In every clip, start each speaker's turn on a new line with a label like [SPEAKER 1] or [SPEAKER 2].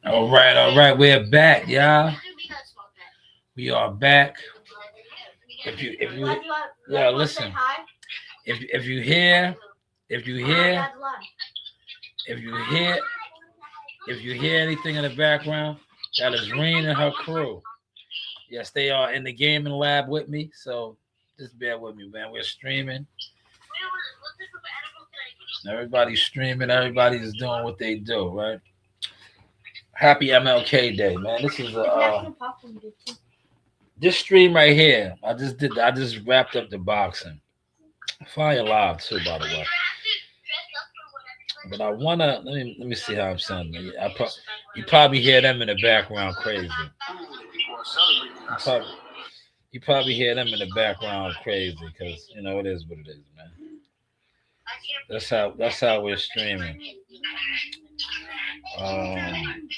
[SPEAKER 1] All right. We're back, y'all. We are back. If you yeah, listen. If you hear if you hear if you hear if you hear anything in the background, that is Reen and her crew. Yes, they are in the gaming lab with me, so just bear with me, man. We're streaming. Everybody's streaming. Everybody's doing what they do, right? Happy MLK Day, man. This is this stream right here. I just wrapped up the boxing. Fire live too, by the way. But I wanna let me see how I'm sounding. You probably hear them in the background crazy. Probably, you probably hear them in the background crazy because you know it is what it is, man. That's how we're streaming. Um,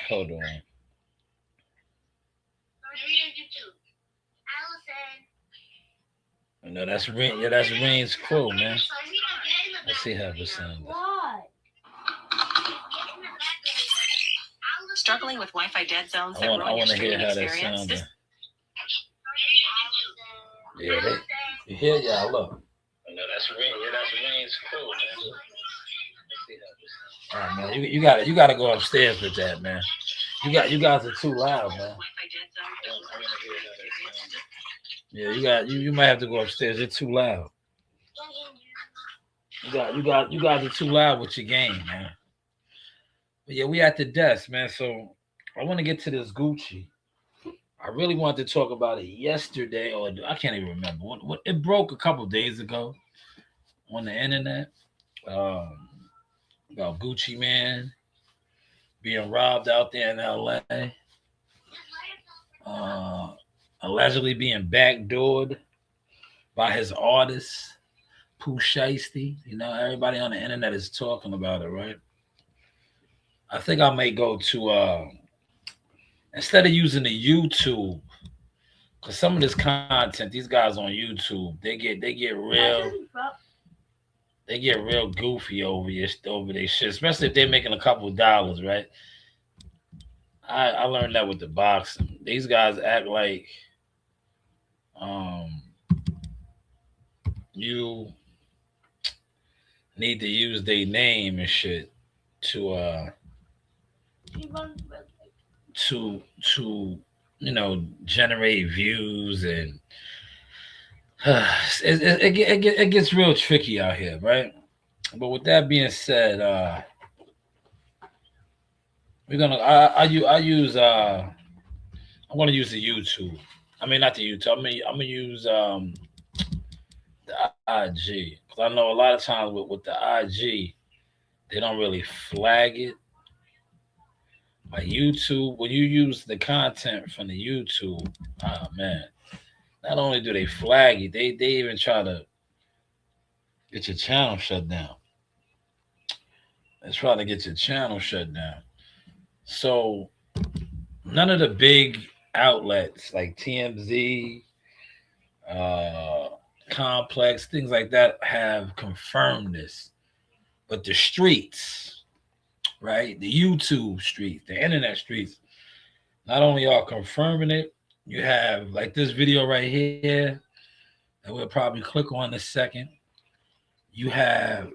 [SPEAKER 1] hold on. No, that's Rain. Yeah, that's Rain's crew, man. Let's see how this sounds.
[SPEAKER 2] Struggling with Wi-Fi dead zones
[SPEAKER 1] I want to hear how that sounds. Yeah, you hear y'all look. No, that's Rain. Yeah, that's Rain's crew, man. All right, man. You got to go upstairs with that, man. You guys are too loud, man. Yeah, you might have to go upstairs. They're too loud. You guys are too loud with your game, man. But yeah, we at the desk, man. So I want to get to this Gucci. I really wanted to talk about it yesterday, or I can't even remember. It broke a couple days ago on the internet about Gucci man being robbed out there in LA, allegedly being backdoored by his artist, Pooh Shiesty. You know, everybody on the internet is talking about it, right? I think I may go to instead of using the YouTube, because some of this content, these guys on YouTube, they get real goofy over their shit, especially if they're making a couple of dollars, right? I learned that with the boxing. These guys act like you need to use their name and shit to generate views, and it gets real tricky out here, right? But with that being said, we're gonna I use I want to use the YouTube. I mean, not the YouTube. I'm gonna use the IG, because I know a lot of times with the IG they don't really flag it. Like YouTube, when you use the content from the YouTube, oh man, not only do they flag it, they even try to get your channel shut down. They're trying to get your channel shut down. So none of the big outlets like TMZ, Complex, things like that have confirmed this. But the streets, right? The YouTube streets, the internet streets, not only are confirming it, you have like this video right here that we'll probably click on in a second. You have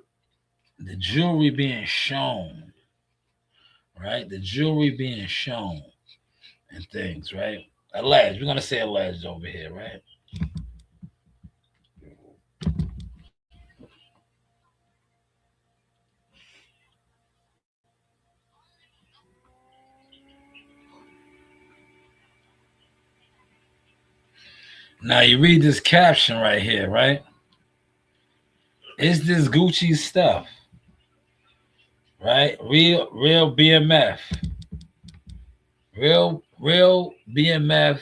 [SPEAKER 1] the jewelry being shown, right? The jewelry being shown and things, right? Alleged. We're going to say alleged over here, right? Now you read this caption right here, right? Is this Gucci stuff? Right? Real BMF. Real BMF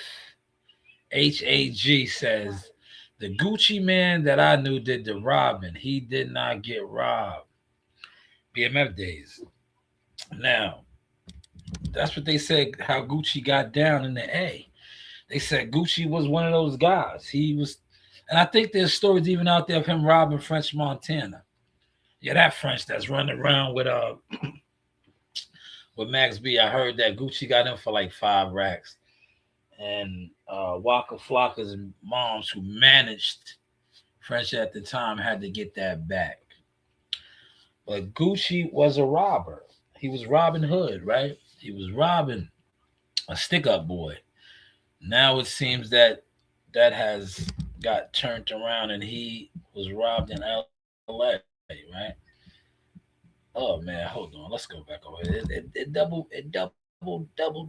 [SPEAKER 1] HAG says the Gucci man that I knew did the robbing. He did not get robbed. BMF days. Now, that's what they said, how Gucci got down in the A. They said Gucci was one of those guys. He was, and I think there's stories even out there of him robbing French Montana. Yeah, that French that's running around with with Max B. I heard that Gucci got him for like 5 racks, and Waka Flocka's moms, who managed French at the time, had to get that back. But Gucci was a robber. He was Robin Hood, right? He was robbing a stick-up boy. Now it seems that that has got turned around, and he was robbed in L.A., right? Oh man, hold on. Let's go back over here. It doubled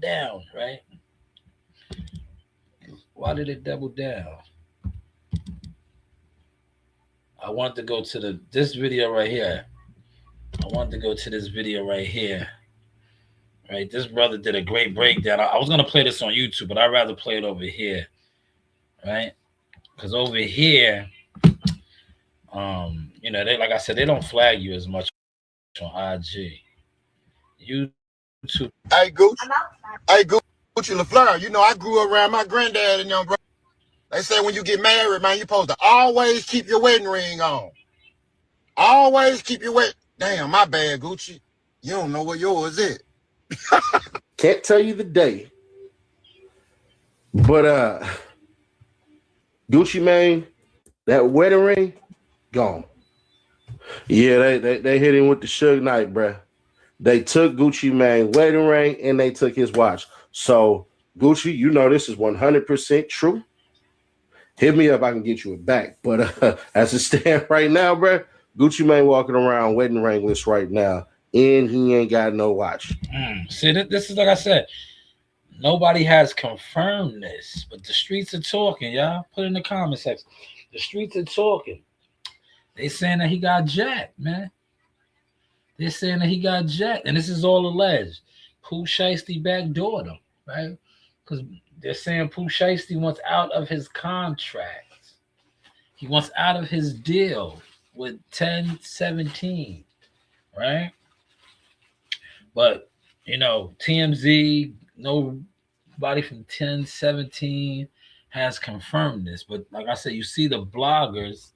[SPEAKER 1] down, right? Why did it double down? I wanted to go to this video right here. I wanted to go to this video right here. Right, this brother did a great breakdown. I was gonna play this on YouTube, but I'd rather play it over here, right? Because over here, they, like I said, they don't flag you as much on IG. YouTube.
[SPEAKER 3] Hey, Gucci. Hey, Gucci LaFleur. You know, I grew up around my granddad and young bro. They say when you get married, man, you're supposed to always keep your wedding ring on. Always keep your Damn, my bad, Gucci. You don't know what yours is.
[SPEAKER 4] Can't tell you the day. But Gucci Mane, that wedding ring, gone. Yeah, they hit him with the Suge Knight, bruh. They took Gucci Mane wedding ring and they took his watch. So Gucci, you know this is 100% true. Hit me up, I can get you it back. But as it stands right now, bruh, Gucci Mane walking around wedding ringless right now, and he ain't got no watch.
[SPEAKER 1] See, this is like I said. Nobody has confirmed this, but the streets are talking, y'all. Put it in the comment section. The streets are talking. They saying that he got jacked, man. They're saying that he got jacked, and this is all alleged. Pooh Shiesty backdoored him, right? Because they're saying Pooh Shiesty wants out of his contract. He wants out of his deal with 1017, right? But, TMZ, nobody from 1017 has confirmed this. But like I said, you see the bloggers,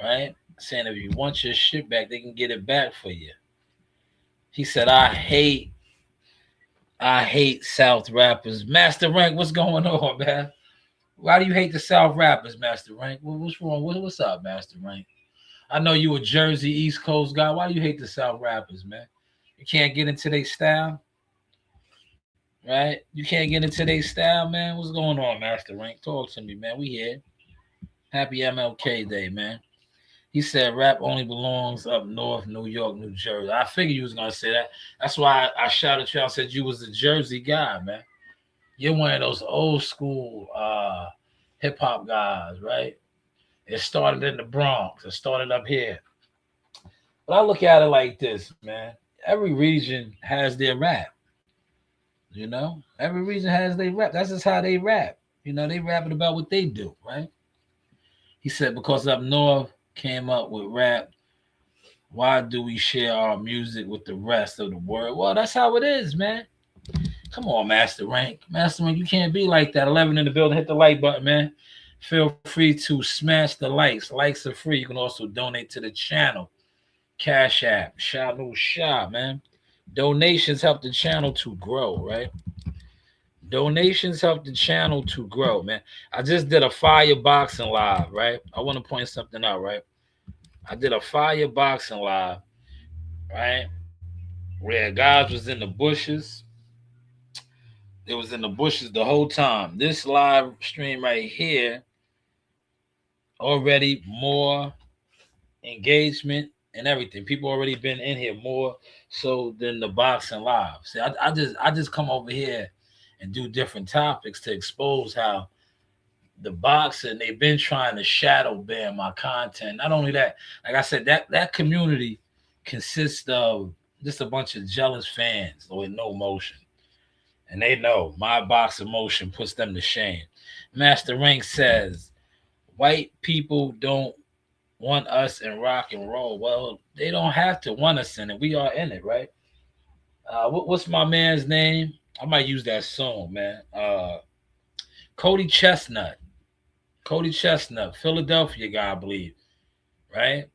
[SPEAKER 1] right, saying if you want your shit back, they can get it back for you. He said, I hate South rappers. Master Rank, what's going on, man? Why do you hate the South rappers, Master Rank? What's wrong? What's up, Master Rank? I know you a Jersey East Coast guy. Why do you hate the South rappers, man? You can't get into their style, right? You can't get into their style, man. What's going on, Master Rank? Talk to me, man. We here. Happy MLK Day, man. He said rap only belongs up north, New York, New Jersey. I figured you was going to say that. That's why I shouted you out and said you was a Jersey guy, man. You're one of those old school hip-hop guys, right? It started in the Bronx. It started up here. But I look at it like this, man. Every region has their rap. Every region has their rap. That's just how they rap. They rapping about what they do, right? He said because up north came up with rap, why do we share our music with the rest of the world? Well, that's how it is, man. Come on, Master Rank. Master Rank, you can't be like that. 11 in the building. Hit the like button, man. Feel free to smash the likes. Likes are free. You can also donate to the channel. Cash App, Shanewz Shop, man. Donations help the channel to grow, right? Donations help the channel to grow, man. I just did a fire boxing live, right? I want to point something out, right? I did a fire boxing live, right? Where guys was in the bushes. It was in the bushes the whole time. This live stream right here, already more engagement and everything. People already been in here more so than the boxing live. See, I just come over here and do different topics to expose how the boxing, they've been trying to shadow ban my content. Not only that, like I said, that community consists of just a bunch of jealous fans with no motion. And they know my boxing motion puts them to shame. Master Rank says, white people don't want us in rock and roll. Well, they don't have to want us in it. We are in it, right? What's my man's name? I might use that song, man. Cody Chestnut, Philadelphia guy, I believe, right?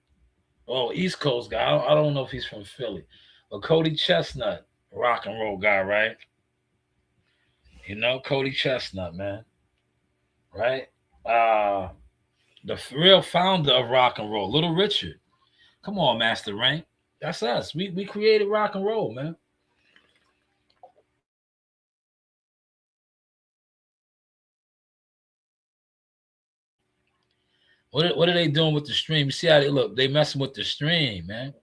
[SPEAKER 1] Oh, East Coast guy. I don't know if he's from Philly, but Cody Chestnut. rock and roll guy, right? You know, Cody Chestnut, man, right? Uh, the real founder of rock and roll, Little Richard. Come on, Master Rank. That's us. We created rock and roll, man. What are they doing with the stream? You see how they look? They messing with the stream, man.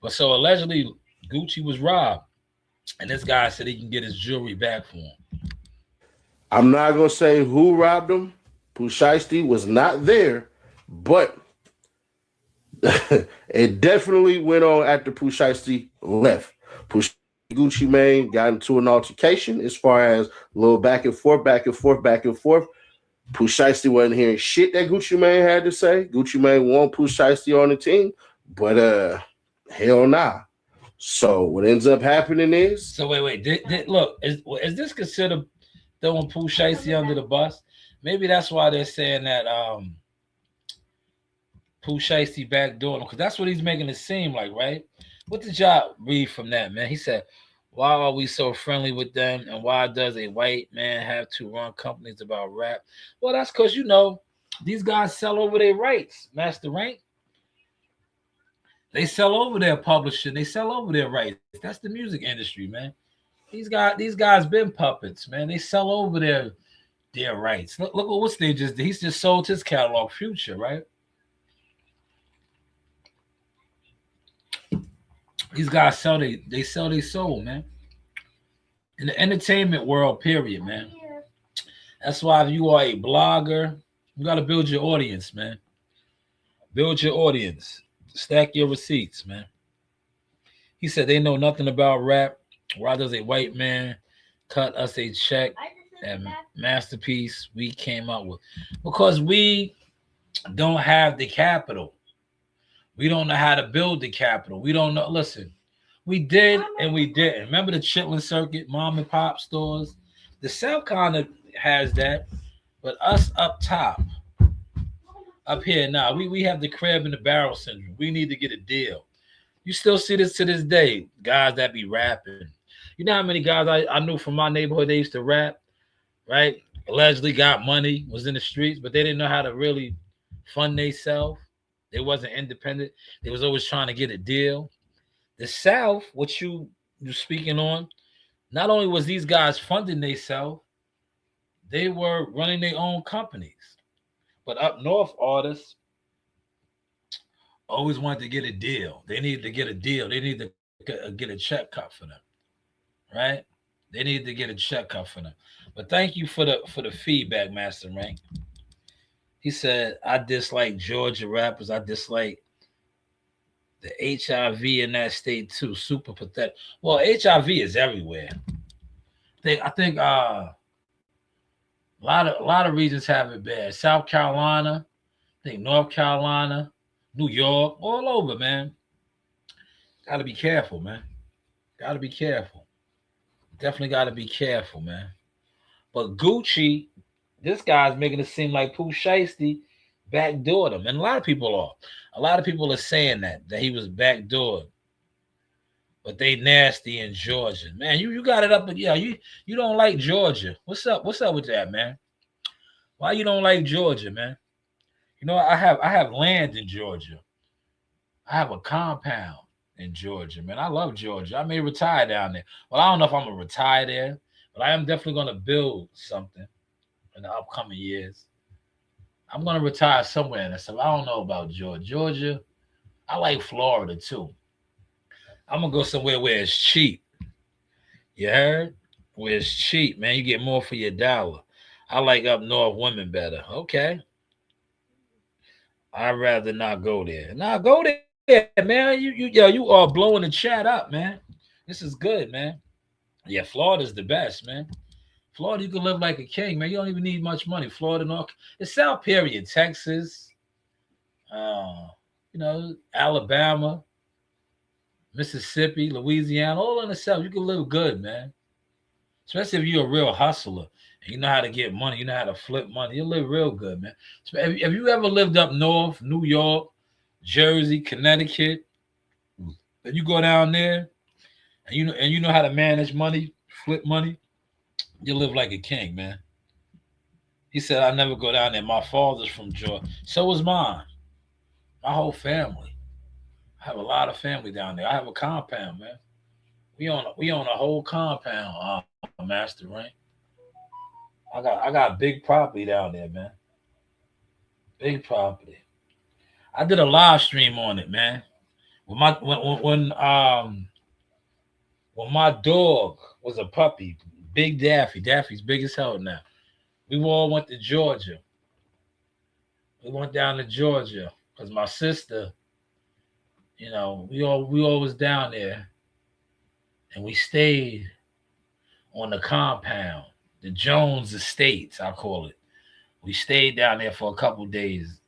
[SPEAKER 1] But so allegedly, Gucci was robbed, and this guy said he can get his jewelry back for him.
[SPEAKER 4] I'm not gonna say who robbed him. Pooh Shiesty was not there, but it definitely went on after Pooh Shiesty left. Pooh Gucci Mane got into an altercation as far as a little back and forth, back and forth, back and forth. Pooh Shiesty wasn't hearing shit that Gucci Mane had to say. Gucci Mane want Pooh Shiesty on the team, but hell nah. So what ends up happening is
[SPEAKER 1] So wait. Look, is this considered throwing Pooh Shiesty under the bus? Maybe that's why they're saying that Pooh Shiesty backdoor him, because that's what he's making it seem like, right? What did y'all read from that, man? He said, why are we so friendly with them, and why does a white man have to run companies about rap? Well, that's because, you know, these guys sell over their rights, Master Rank. They sell over their publishing. They sell over their rights. That's the music industry, man. These guys been puppets, man. They sell over their rights. Look at what they just did. He's just sold his catalog, Future, right? These guys sell they sell their soul, man. In the entertainment world, period, man. That's why if you are a blogger, you got to build your audience, man. Build your audience. Stack your receipts, man. He said they know nothing about rap. Why does a white man cut us a check and masterpiece we came up with? Because we don't have the capital. We don't know how to build the capital. We don't know. Listen, we did and we didn't. Remember the Chitlin Circuit, mom and pop stores? The South kind of has that, but us up top, up here now, we have the crab in the barrel syndrome. We need to get a deal. You still see this to this day, guys that be rapping. You know how many guys I knew from my neighborhood, they used to rap, right? Allegedly got money, was in the streets, but they didn't know how to really fund themselves. They wasn't independent. They was always trying to get a deal. The South, what you speaking on, not only was these guys funding themselves, they were running their own companies. But up north, artists always wanted to get a deal. They needed to get a deal. They need to get a check cut for them, right? They need to get a check cut for them. But thank you for the feedback, Master Rank. He said, I dislike Georgia rappers. I dislike the HIV in that state too. Super pathetic. Well, HIV is everywhere. I think a lot of regions have it bad. South Carolina, I think North Carolina, New York, all over, man. Gotta be careful, man. Gotta be careful. Definitely gotta be careful, man. But Gucci, this guy's making it seem like Pooh Shiesty backdoored him. And a lot of people are. A lot of people are saying that he was backdoored. But they nasty in Georgia. Man, you got it up. Yeah, you don't like Georgia. What's up? What's up with that, man? Why you don't like Georgia, man? You know, I have land in Georgia. I have a compound in Georgia, man. I love Georgia. I may retire down there. Well, I don't know if I'm going to retire there, but I am definitely going to build something in the upcoming years. I'm going to retire somewhere in that stuff. I don't know about Georgia. Georgia, I like Florida too. I'm going to go somewhere where it's cheap. You heard? Where it's cheap, man. You get more for your dollar. I like up north women better. Okay. I'd rather not go there. Nah, go there, man. You are blowing the chat up, man. This is good, man. Yeah, Florida's the best, man. Florida, you can live like a king, man. You don't even need much money. Florida, North, it's South period. Texas, Alabama, Mississippi, Louisiana, all in the South. You can live good, man. Especially if you're a real hustler and you know how to get money, you know how to flip money. You live real good, man. So have you ever lived up north, New York, Jersey, Connecticut, and you go down there and you know how to manage money, flip money, you live like a king, man. He said, I never go down there. My father's from Georgia. So was mine. My whole family. I have a lot of family down there. I have a compound, man. We own a whole compound, Master Rank. I got big property down there, man. Big property. I did a live stream on it, man. When my dog was a puppy, Big Daffy. Daffy's big as hell now. We all went to Georgia. We went down to Georgia because my sister, we all was down there, and we stayed on the compound, the Jones Estates, I call it. We stayed down there for a couple days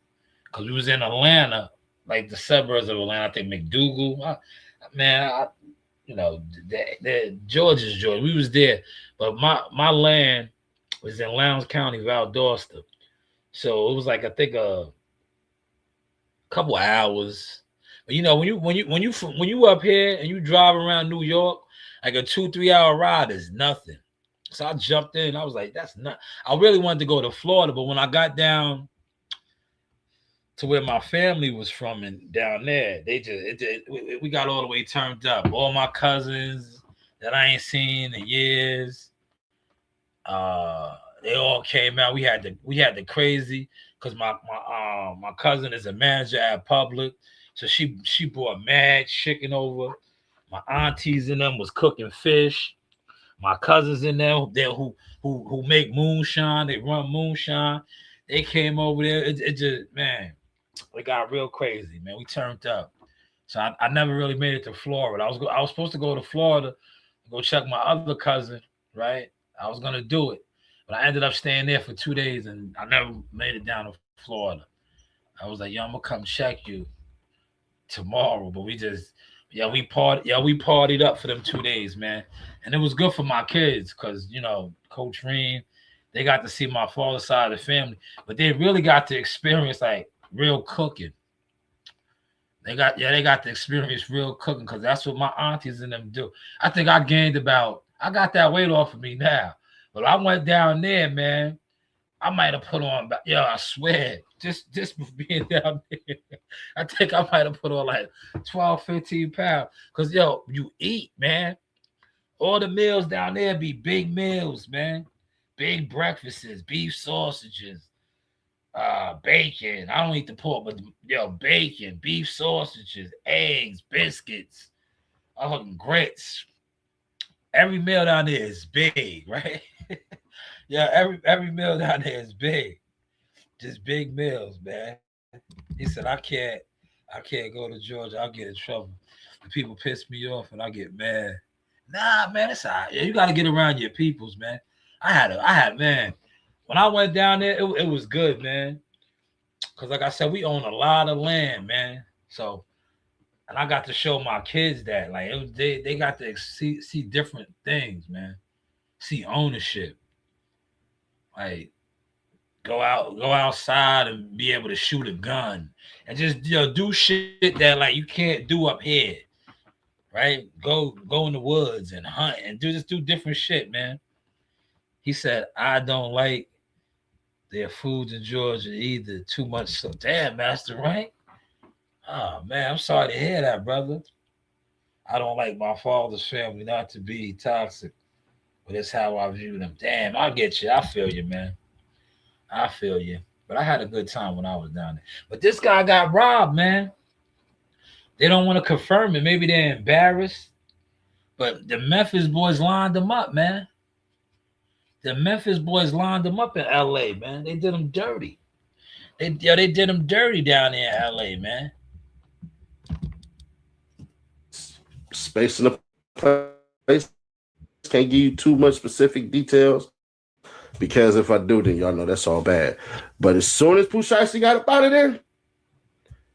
[SPEAKER 1] because we was in Atlanta, like the suburbs of Atlanta. I think McDougal. The Georgia's Georgia. We was there, but my land was in Lowndes County, Valdosta. So it was like I think a couple hours. But when you up here and you drive around New York, like a 2-3 hour ride is nothing. So I jumped in. I was like, that's not. I really wanted to go to Florida, but when I got down to where my family was from and down there, we got all the way turned up. All my cousins that I ain't seen in years, they all came out. We had the crazy because my cousin is a manager at Public, so she brought mad chicken over. My aunties in them was cooking fish. My cousins in there who make moonshine, they run moonshine. They came over there. It just, man, it got real crazy, man. We turned up. So I never really made it to Florida. I was supposed to go to Florida and go check my other cousin, right? I was gonna do it, but I ended up staying there for 2 days, and I never made it down to Florida. I was like, yo, I'm gonna come check you tomorrow, but we partied up for them 2 days, man. And it was good for my kids because, Coach Ream, they got to see my father's side of the family, but they really got to experience like real cooking. They got to experience real cooking because that's what my aunties and them do. I think I got that weight off of me now. But I went down there, man. I might have put on, I swear, just for being down there, I think I might have put on like 12, 15 pounds. Because, you eat, man. All the meals down there be big meals, man. Big breakfasts, beef sausages, bacon. I don't eat the pork, but, bacon, beef sausages, eggs, biscuits, grits. Every meal down there is big, right? Yeah, every meal down there is big. Just big meals, man. He said, I can't go to Georgia. I'll get in trouble. The people piss me off and I get mad. Nah, man, it's all right. You got to get around your peoples, man. I had, man. When I went down there, it was good, man. Because like I said, we own a lot of land, man. So, and I got to show my kids that. Like, they got to see different things, man. See ownership. Like, go outside and be able to shoot a gun and just do shit that like you can't do up here, right? Go in the woods and hunt and do different shit, man. He said, I don't like their foods in Georgia either. Too much. So damn, Master Rank. Oh man, I'm sorry to hear that, brother. I don't like my father's family not to be toxic, but it's how I view them. Damn, I get you. I feel you, man. I feel you. But I had a good time when I was down there. But this guy got robbed, man. They don't want to confirm it. Maybe they're embarrassed. But the Memphis boys lined them up, man. The Memphis boys lined them up in LA, man. They did them dirty. They did them dirty down there in LA, man.
[SPEAKER 4] Space in the place. Can't give you too much specific details because if I do, then y'all know that's all bad. But as soon as Pooh Shiesty got up out of there,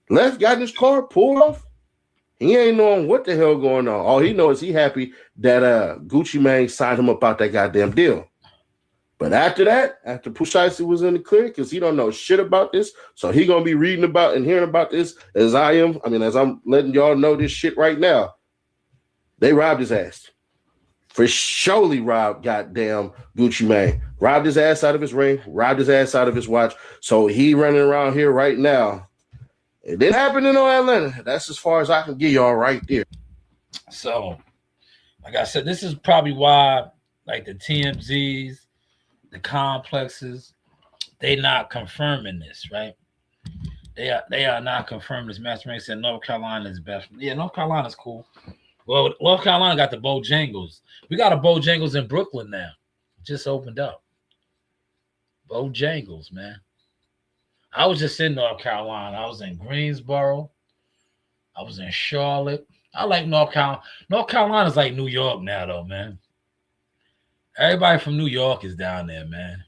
[SPEAKER 4] left, got in his car, pulled off, he ain't knowing what the hell going on. All he knows is he happy that Gucci Mane signed him up out that goddamn deal. But after that, after Pooh Shiesty was in the clear, because he don't know shit about this, so he gonna be reading about and hearing about this as I am. I mean, as I'm letting y'all know this shit right now. They robbed his ass. For surely robbed goddamn Gucci Mane. Robbed his ass out of his ring, robbed his ass out of his watch. So he running around here right now. It didn't happen in Atlanta. That's as far as I can get y'all right there.
[SPEAKER 1] So, like I said, this is probably why, like the TMZs, the complexes, they not confirming this, right? They are not confirming this. Master Ray said North Carolina is best. Yeah, North Carolina's cool. Well, North Carolina got the Bojangles. We got a Bojangles in Brooklyn now. Just opened up. Bojangles, man. I was just in North Carolina. I was in Greensboro. I was in Charlotte. I like North Carolina. North Carolina's like New York now, though, man. Everybody from New York is down there, man.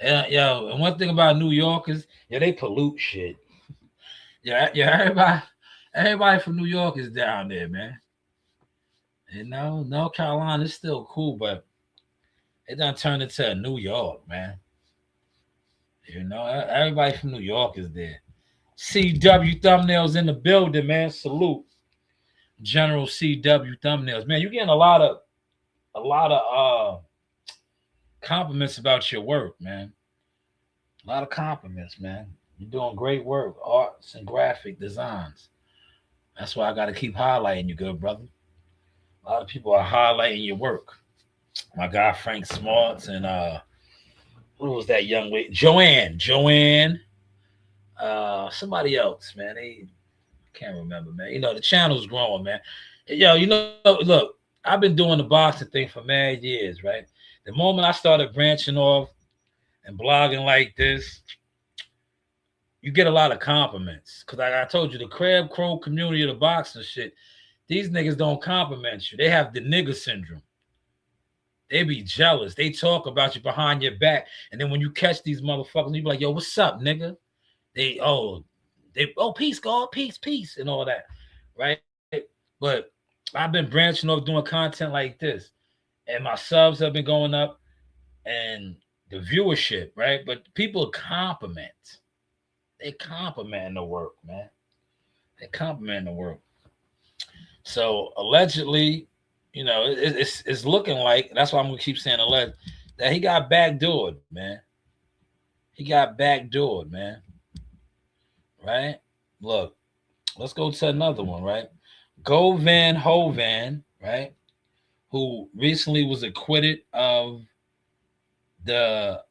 [SPEAKER 1] Yeah, yo, and one thing about New Yorkers, yeah, they pollute shit. Yeah, everybody from New York is down there, man. You know, North Carolina is still cool, but it done turned into New York, man. You know, everybody from New York is there. CW Thumbnails in the building, man. Salute. General CW Thumbnails. Man, you're getting a lot of compliments about your work, man. A lot of compliments, man. You're doing great work, arts and graphic designs. That's why I got to keep highlighting you, good brother. A lot of people are highlighting your work. My guy Frank Smarts and who was that young lady? Joanne. Somebody else, man. I can't remember, man. You know, the channel's growing, man. Yo, you know, look, I've been doing the boxing thing for mad years, right? The moment I started branching off and blogging like this, you get a lot of compliments. Because like I told you, the crab crow community of the boxing shit, these niggas don't compliment you. They have the nigga syndrome. They be jealous. They talk about you behind your back. And then when you catch these motherfuckers, you be like, yo, what's up, nigga? Peace, God, peace, and all that, right? But I've been branching off doing content like this. And my subs have been going up and the viewership, right? But people compliment. They compliment the work, man. They compliment the work. So allegedly, you know, it's looking like, that's why I'm going to keep saying alleged, that he got backdoored, man. He got backdoored, man. Right? Look, let's go to another one, right? Govan Hovan, right? Who recently was acquitted of the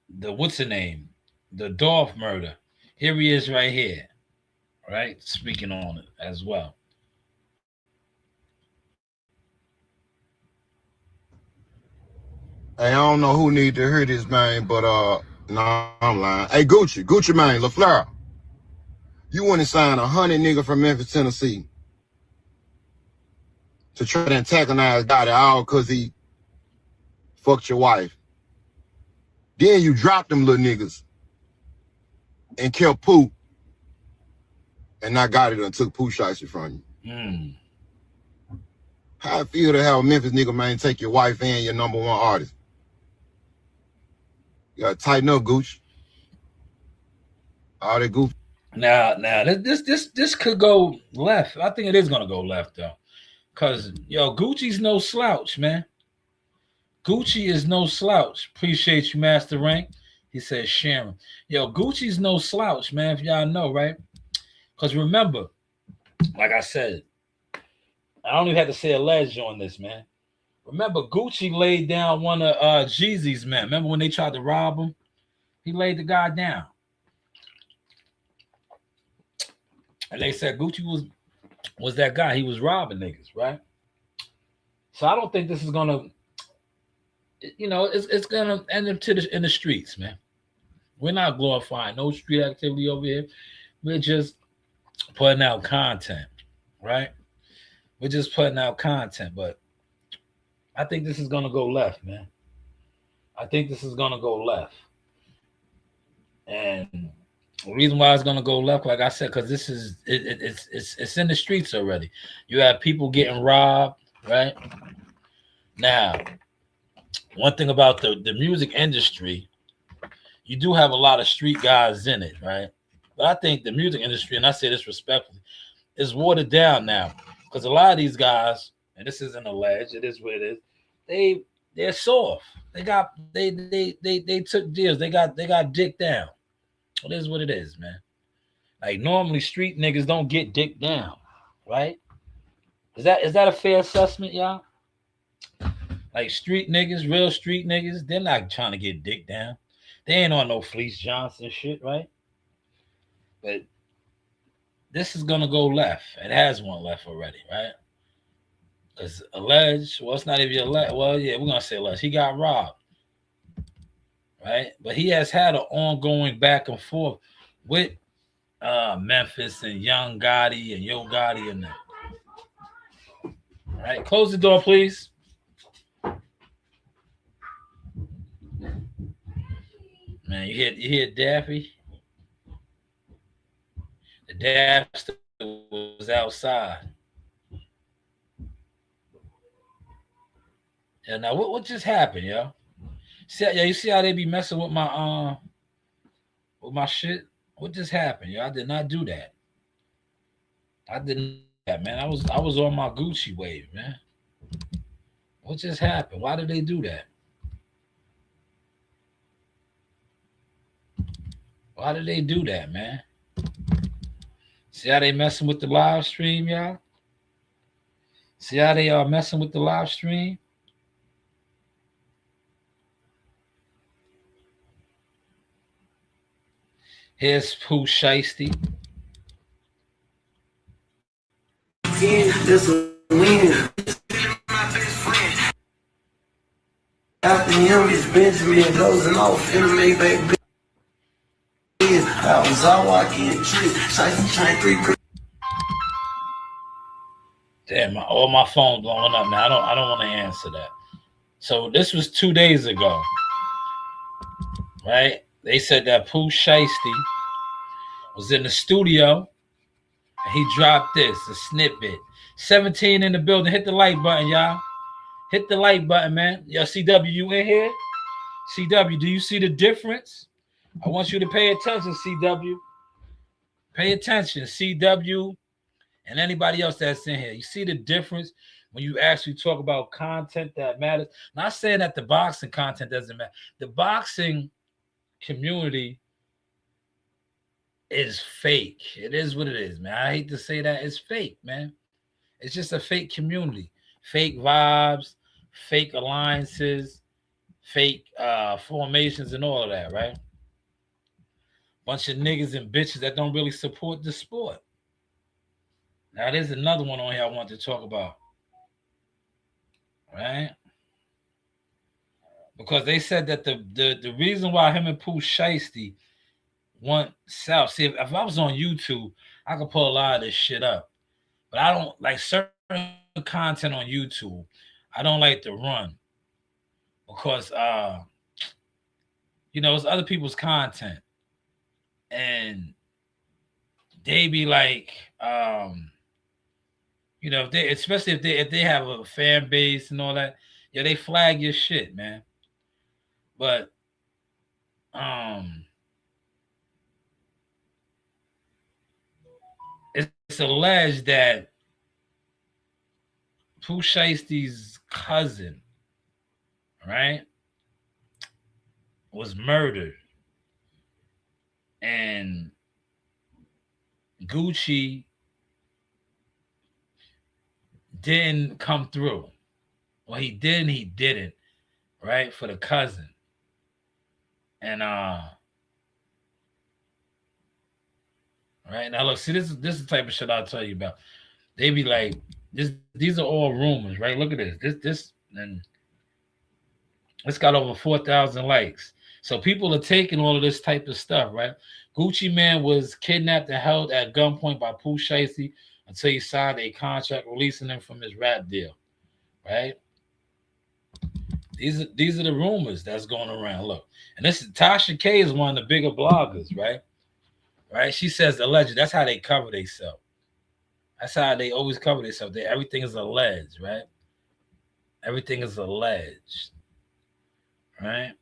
[SPEAKER 1] what's the name? The Dolph murder. Here he is right here, right? Speaking on it as well.
[SPEAKER 3] Hey, I don't know who need to hear this, man, but no, I'm lying. Hey, Gucci man, LaFleur, you want to sign 100 nigga from Memphis, Tennessee to try to antagonize God all because he fucked your wife. Then you dropped them little niggas and killed Pooh, and not got it and took Pooh Shiesty from you. How I feel to have a Memphis nigga, man, take your wife and your #1 artist? You gotta tighten up, Gucci. All that goofy.
[SPEAKER 1] Now, this could go left. I think it is gonna go left though, cause yo, Gucci's no slouch, man. Gucci is no slouch. Appreciate you, Master Rank. He says Sharon. Yo, Gucci's no slouch, man. If y'all know, right? Cause remember, like I said, I don't even have to say alleged on this, man. Remember, Gucci laid down one of Jeezy's men. Remember when they tried to rob him? He laid the guy down. And they said Gucci was that guy. He was robbing niggas, right? So I don't think this is gonna, you know, it's gonna end up in the streets, man. We're not glorifying no street activity over here. We're just putting out content, right? We're just putting out content, but I think this is gonna go left, man. I think this is gonna go left, and the reason why it's gonna go left, like I said, because this is it's in the streets already. You have people getting robbed, right? Now, one thing about the music industry, you do have a lot of street guys in it, right? But I think the music industry, and I say this respectfully, is watered down now. Because a lot of these guys, and this isn't alleged, it is what it is. They're soft. They took deals. They got dick down. It is what it is, man. Like normally street niggas don't get dick down, right? Is that a fair assessment, y'all? Like street niggas, real street niggas, they're not trying to get dick down. They ain't on no Fleece Johnson shit, right? But this is gonna go left. It has one left already, right? Because alleged, well, it's not even alleged. Well, yeah, we're gonna say alleged. He got robbed, right? But he has had an ongoing back and forth with Memphis and Young Gotti and Yo Gotti and them. All right, close the door, please. Man, you hear Daffy? The Daffy was outside. Yeah, now what just happened, yo? You see how they be messing with my shit? What just happened, yo? I did not do that. I didn't, man. I was on my Gucci wave, man. What just happened? Why did they do that? Why did they do that, man? See how they messing with the live stream, y'all? See how they are messing with the live stream? Here's Pooh Shiesty.
[SPEAKER 5] This a win. After him, his Benjamin goes and off in the Maybach. I was all walking trick. Shiesty trying 3.
[SPEAKER 1] Damn, all my phone blowing up now. I don't want to answer that. So this was 2 days ago, right? They said that Pooh Shiesty was in the studio and he dropped this, a snippet. 17 in the building. Hit the like button, y'all. Hit the like button, man. Yo, CW, you in here? CW, do you see the difference? I want you to pay attention, CW. Pay attention, CW, and anybody else that's in here. You see the difference when you actually talk about content that matters? Not saying that the boxing content doesn't matter. The boxing community is fake. It is what it is, man. I hate to say that. It's fake, man. It's just a fake community. Fake vibes, fake alliances, fake formations and all of that, right? Bunch of niggas and bitches that don't really support the sport. Now, there's another one on here I want to talk about, right? Because they said that the reason why him and Pooh Shiesty went south. See, if I was on YouTube, I could pull a lot of this shit up. But I don't like certain content on YouTube. I don't like to run because it's other people's content. And they be like, especially if they have a fan base and all that, yeah, they flag your shit, man. But it's alleged that Pooh Shiesty's cousin, right, was murdered. And Gucci didn't come through. Well, he did and he didn't, right, for the cousin. And right now, look, see, this is the type of shit I'll tell you about. They be like, these are all rumors, right? Look at this, and it's got over 4,000 likes. So people are taking all of this type of stuff, right? Gucci Man was kidnapped and held at gunpoint by Pooh Shiesty until he signed a contract releasing him from his rap deal, right? These are the rumors that's going around. Look, and this is Tasha K is one of the bigger bloggers, right? Right? She says alleged. That's how they cover themselves. That's how they always cover themselves. Everything is alleged, right? Everything is alleged, right?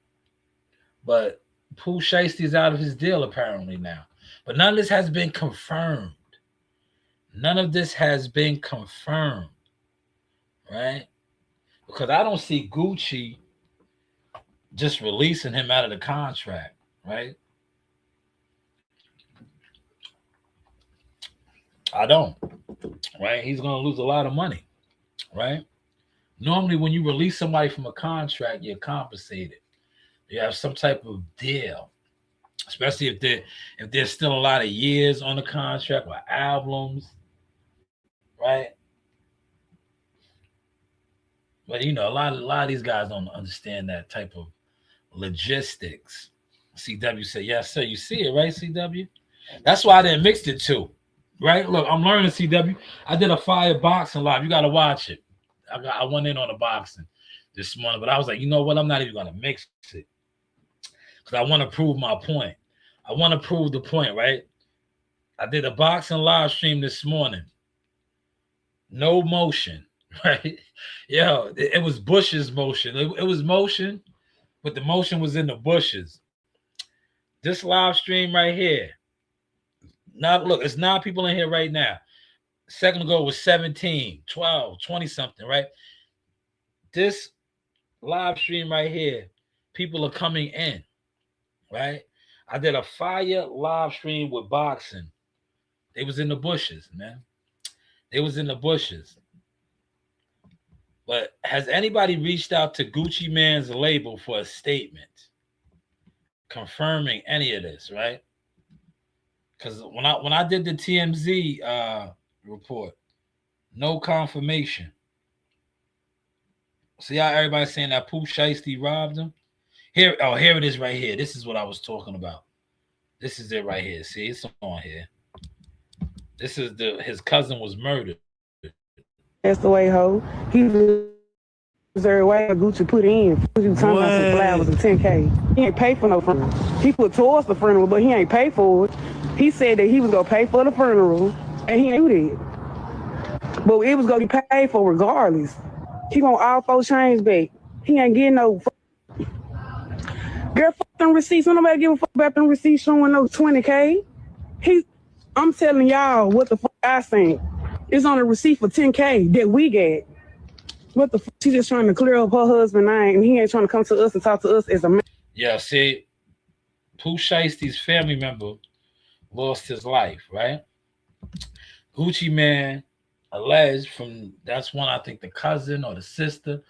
[SPEAKER 1] But Pooh Shiesty is out of his deal apparently now. But none of this has been confirmed. None of this has been confirmed, right? Because I don't see Gucci just releasing him out of the contract, right? I don't, right? He's going to lose a lot of money, right? Normally, when you release somebody from a contract, you're compensated. You have some type of deal, especially if there's still a lot of years on the contract or albums, right? But you know, a lot of these guys don't understand that type of logistics. CW said, "Yes, sir." You see it, right, CW? That's why I didn't mix the two, right? Look, I'm learning, CW. I did a fire boxing live. You got to watch it. I went in on the boxing this morning, but I was like, you know what? I'm not even going to mix it because I want to prove my point. I want to prove the point, right? I did a boxing live stream this morning. No motion, right? Yo, it was Bush's motion. It was motion, but the motion was in the bushes. This live stream right here. Now, look, it's 9 people in here right now. A second ago was 17, 12, 20 something, right? This live stream right here, people are coming in, right? I did a fire live stream with boxing. They was in the bushes, man. They was in the bushes. But has anybody reached out to Gucci Man's label for a statement confirming any of this, right? Because when I did the TMZ report, no confirmation. See how everybody's saying that Pooh Shiesty robbed him? Here it is right here. This is what I was talking about. This is it right here. See, it's on here. This is his cousin was murdered.
[SPEAKER 6] That's the way, ho. He was every way Gucci put in. He was talking about some flowers and 10K. He ain't pay for no funeral. He put towards the funeral, but he ain't pay for it. He said that he was gonna pay for the funeral, and he ain't do that. But it was gonna be paid for regardless. He want all 4 chains back. He ain't getting no. Girl, fuck them receipts. Don't nobody give a fuck about them receipts showing no 20K. I'm telling y'all what the fuck I think. It's on a receipt for 10K that we get. What the fuck? She just trying to clear up her husband's name, and he ain't trying to come to us and talk to us as a man.
[SPEAKER 1] Yeah, see, Pooh Shiesty's family member lost his life, right? Gucci Man alleged that's one, I think the cousin or the sister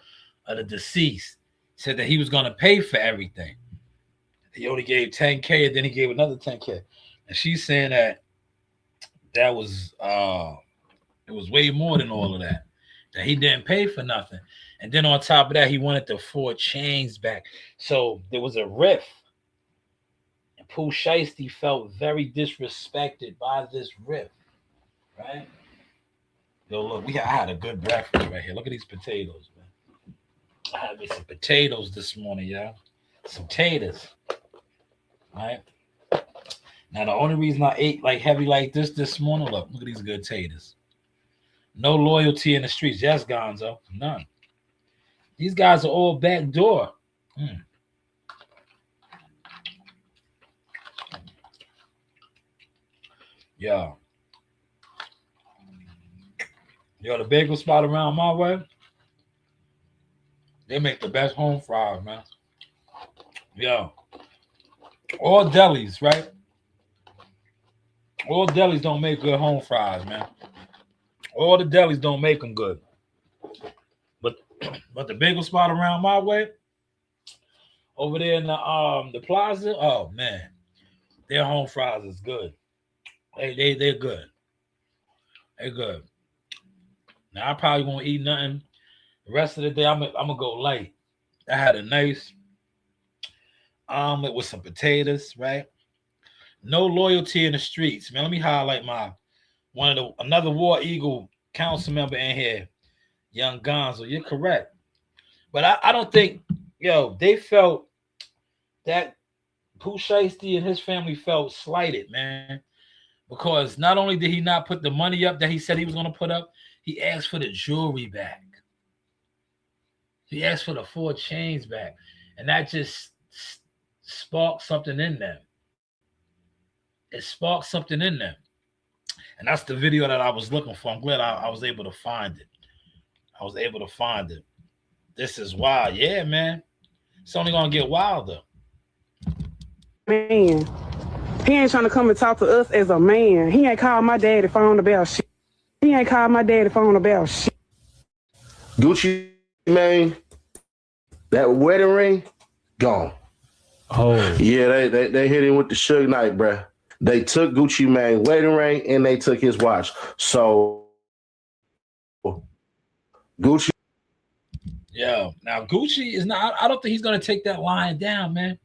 [SPEAKER 1] of the deceased said that he was going to pay for everything. He only gave 10K and then he gave another 10K. And she's saying that was it was way more than all of that. That he didn't pay for nothing. And then on top of that, he wanted the 4 chains back. So there was a rift. And Pooh Shiesty felt very disrespected by this rift. Right? Yo, look, I had a good breakfast right here. Look at these potatoes, man. I had me some potatoes this morning, y'all. Some taters. Right? Now, the only reason I ate like heavy like this morning, look at these good taters. No loyalty in the streets. Yes, Gonzo. None. These guys are all backdoor. Yo, the bagel spot around my way, they make the best home fries, man. Yo, all delis, right? All delis don't make good home fries, man. All the delis don't make them good. But the bagel spot around my way, over there in the plaza, oh man, their home fries is good. They're good. They're good. Now I probably won't eat nothing. The rest of the day, I'm gonna go light. I had a nice omelet with some potatoes, right? No loyalty in the streets, man. Let me highlight another War Eagle council member in here, Young Gonzo. You're correct. But I don't think, they felt that Pooh Shiesty and his family felt slighted, man. Because not only did he not put the money up that he said he was going to put up, he asked for the jewelry back. He asked for the 4 chains back. And that just sparked something in them. It sparked something in them. And that's the video that I was looking for. I'm glad I was able to find it. This is wild. Yeah, man. It's only gonna get wilder.
[SPEAKER 6] Man, he ain't trying to come and talk to us as a man. He ain't called my daddy phone about shit.
[SPEAKER 4] Gucci Mane, that wedding ring, gone.
[SPEAKER 1] Oh.
[SPEAKER 4] Yeah, they hit him with the Suge Knight, bruh. They took Gucci Mane wedding ring and they took his watch. So Gucci.
[SPEAKER 1] Yeah. Now Gucci is not. I don't think he's gonna take that line down, man.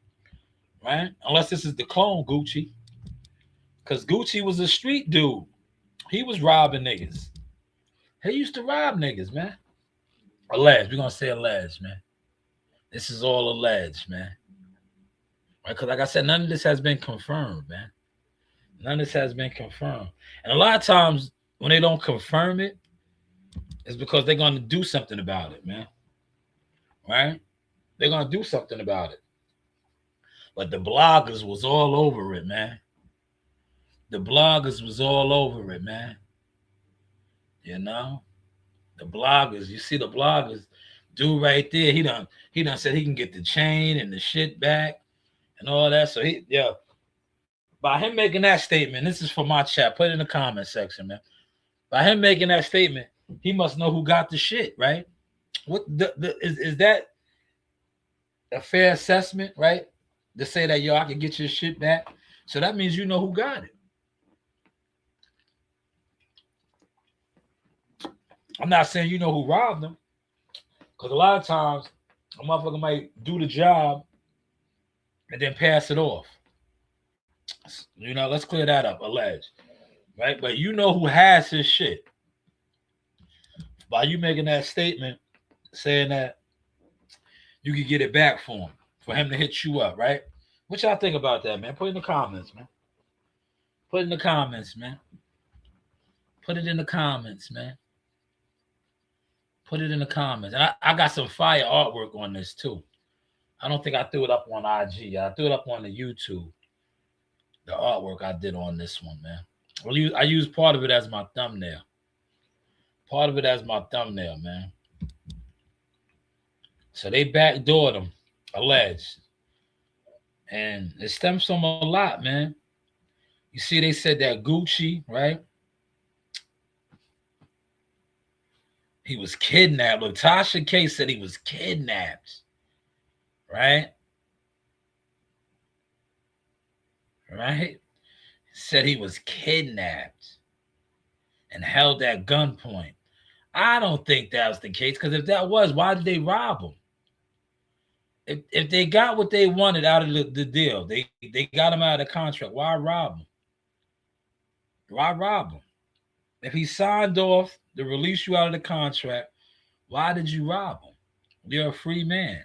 [SPEAKER 1] Right? Unless this is the clone Gucci, because Gucci was a street dude. He was robbing niggas. He used to rob niggas, man. Alleged. We're gonna say alleged, man. This is all alleged, man. Right? Because like I said, none of this has been confirmed, man. None of this has been confirmed. And a lot of times when they don't confirm it, it's because they're gonna do something about it, man. Right? They're gonna do something about it. But the bloggers was all over it, man. The bloggers was all over it, man. You know? The bloggers, you see the bloggers, dude right there, he done said he can get the chain and the shit back and all that. So by him making that statement, this is for my chat, put it in the comment section, man. By him making that statement, he must know who got the shit, right? What is that a fair assessment, right? To say that, yo, I can get your shit back. So that means you know who got it. I'm not saying you know who robbed them, because a lot of times a motherfucker might do the job and then pass it off. You know, let's clear that up, alleged. Right? But you know who has his shit. By you making that statement saying that you could get it back for him to hit you up, right? What y'all think about that, man? Put it in the comments, man. Put it in the comments, man. Put it in the comments, man. Put it in the comments. And I got some fire artwork on this too. I don't think I threw it up on IG. I threw it up on the YouTube. The artwork I did on this one, man. Well, I used part of it as my thumbnail. Part of it as my thumbnail, man. So they backdoored him, alleged. And it stems from a lot, man. You see, they said that Gucci, right? He was kidnapped. Latasha K said he was kidnapped, right? Right? Said he was kidnapped and held at gunpoint. I don't think that was the case, because if that was, why did they rob him? If they got what they wanted out of the deal, they got him out of the contract, why rob him? Why rob him? If he signed off to release you out of the contract, why did you rob him? You're a free man.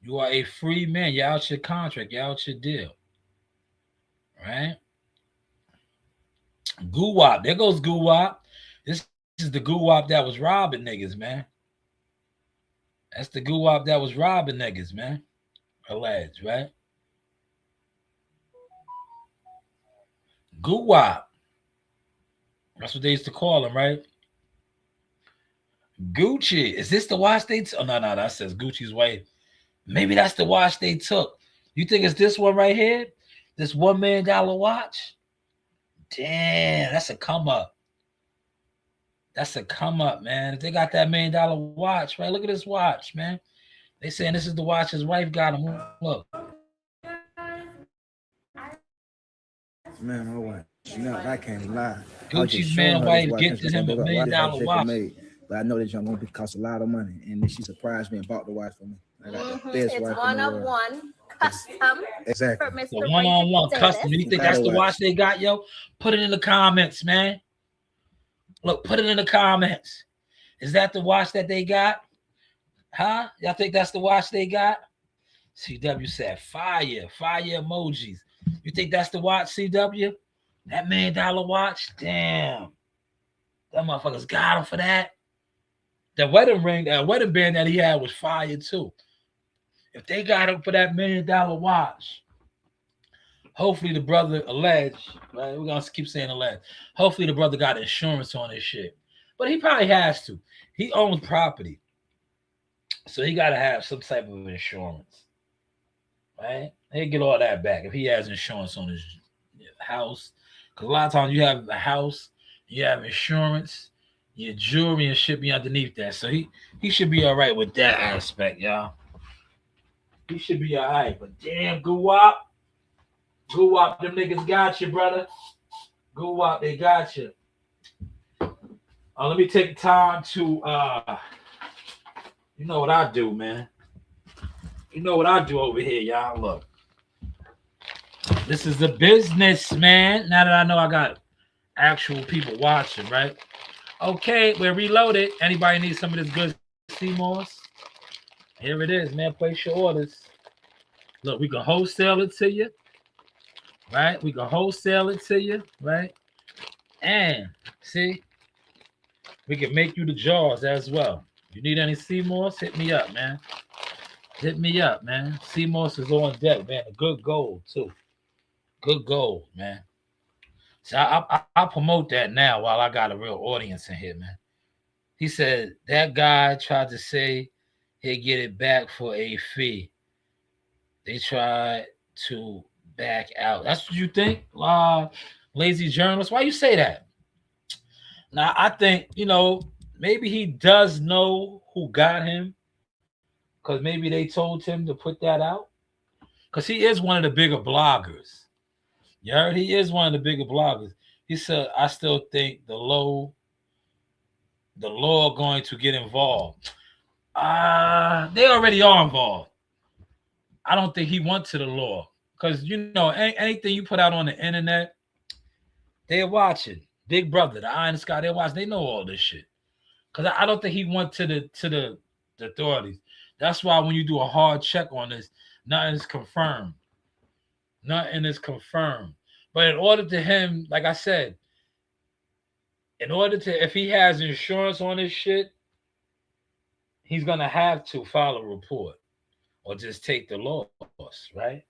[SPEAKER 1] You are a free man. You're out your contract. You're out your deal. Right? Goo-wop. There goes Goo-wop. This is the Goo-wop that was robbing niggas, man. That's the Goo-wop that was robbing niggas, man. Alleged, right? Goo-wop. That's what they used to call him, right? Gucci. Is this the watch they took? Oh, no, that says Gucci's wife. Maybe that's the watch they took. You think it's this one right here? This $1 million watch? Damn, that's a come up. That's a come up, man. If they got that $1 million watch, right? Look at this watch, man. They saying this is the watch his wife got him. Look.
[SPEAKER 7] Man, my wife. No, I can't lie.
[SPEAKER 1] Gucci's man wife gifted him $1 million watch.
[SPEAKER 7] But I know that y'all gonna cost a lot of money, and then she surprised me and bought the watch for me. I got the best
[SPEAKER 8] It's
[SPEAKER 7] wife
[SPEAKER 8] one
[SPEAKER 7] in the
[SPEAKER 8] of
[SPEAKER 7] world.
[SPEAKER 8] one custom.
[SPEAKER 7] Exactly.
[SPEAKER 8] For Mr.
[SPEAKER 1] The one-on-one custom. You think that's the watch they got, yo? Put it in the comments, man. Look, put it in the comments. Is that the watch that they got? Huh? Y'all think that's the watch they got? CW said fire emojis. You think that's the watch, CW? That $1 million watch? Damn. That motherfuckers got him for that. That wedding ring, that wedding band that he had was fire too. If they got him for that $1 million watch, Hopefully the brother alleged, right? We're gonna keep saying alleged. Hopefully the brother got insurance on his shit. But he probably has to. He owns property. So he gotta have some type of insurance. Right? He'll get all that back if he has insurance on his house. Because a lot of times you have a house, you have insurance, your jewelry and shit be underneath that. So he should be all right with that aspect, y'all. He should be all right. But damn, Guwap, them niggas got you, brother. Guwap, they got you. Let me take time to, you know what I do, man. You know what I do over here, y'all. Look. This is the business, man. Now that I know I got actual people watching, right? Okay, we're reloaded. Anybody need some of this good Seymour's? Here it is, man. Place your orders. Look, we can wholesale it to you, right? We can wholesale it to you, right? And see, we can make you the jars as well. You need any Seymour's? Hit me up, man. Hit me up, man. Seymour's is on deck, man. A good gold, too. Good gold, man. So I promote that now while I got a real audience in here, man. He said that guy tried to say he'd get it back for a fee. They tried to back out. That's what you think, lazy journalist? Why you say that? Now, I think, maybe he does know who got him because maybe they told him to put that out because he is one of the bigger bloggers. You heard? He is one of the bigger bloggers. He said, I still think the law going to get involved. They already are involved. I don't think he went to the law because, anything you put out on the internet, they're watching. Big Brother, the Eye in the Sky, they're watching. They know all this shit. Because I don't think he went to the authorities. That's why when you do a hard check on this, nothing is confirmed. Nothing is confirmed. But in order to him, like I said, if he has insurance on his shit, he's going to have to file a report or just take the loss, right?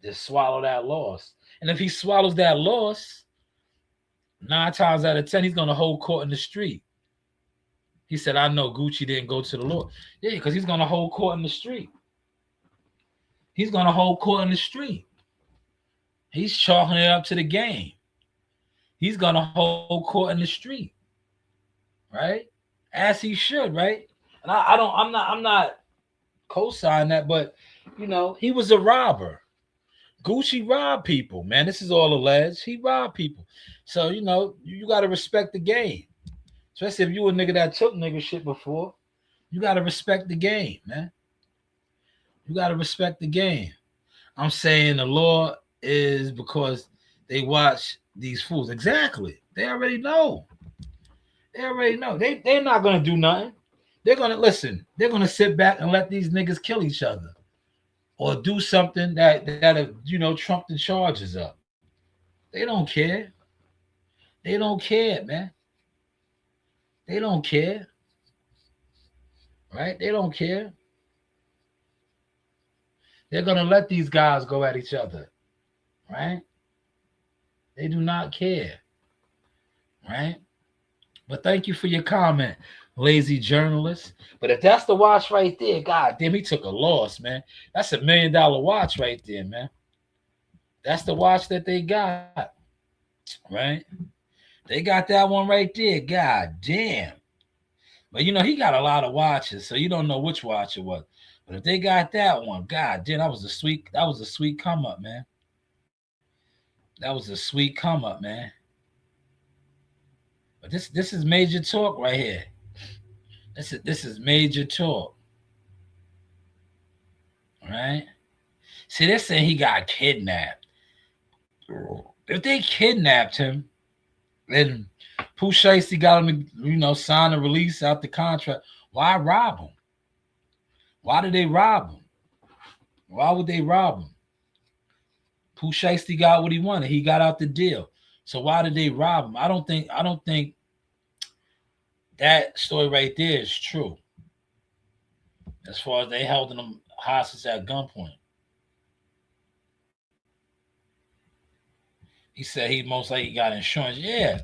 [SPEAKER 1] Just swallow that loss. And if he swallows that loss, 9 times out of 10, he's going to hold court in the street. He said, I know Gucci didn't go to the law. Yeah, because he's going to hold court in the street. He's going to hold court in the street. He's chalking it up to the game. He's going to hold court in the street. Right? As he should, right? And I'm not co-signing that, but he was a robber. Gucci robbed people, man. This is all alleged. He robbed people. So, you got to respect the game. Especially if you a nigga that took nigga shit before. You got to respect the game, man. You got to respect the game. I'm saying the law is because they watch these fools. Exactly. They already know. They're not going to do nothing. They're going to listen. They're going to sit back and let these niggas kill each other. Or do something that trump the charges up. They don't care. They don't care, man. They don't care. Right? They don't care. They're going to let these guys go at each other. Right? They do not care. Right? But thank you for your comment, lazy journalist. But if that's the watch right there, God damn, he took a loss, man. That's $1 million watch right there, man. That's the watch that they got. Right? They got that one right there. God damn. But he got a lot of watches, so you don't know which watch it was. But if they got that one, God damn, that was a sweet come up, man. That was a sweet come up, man. But this is major talk right here. This is major talk. All right? See, they're saying he got kidnapped. If they kidnapped him, then Pooh Shiesty got him to, sign a release out the contract. Why rob him? Why did they rob him? Why would they rob him? Pooh Shiesty got what he wanted. He got out the deal. So why did they rob him? I don't think that story right there is true. As far as they held him hostage at gunpoint. He said he most likely got insurance. Yeah.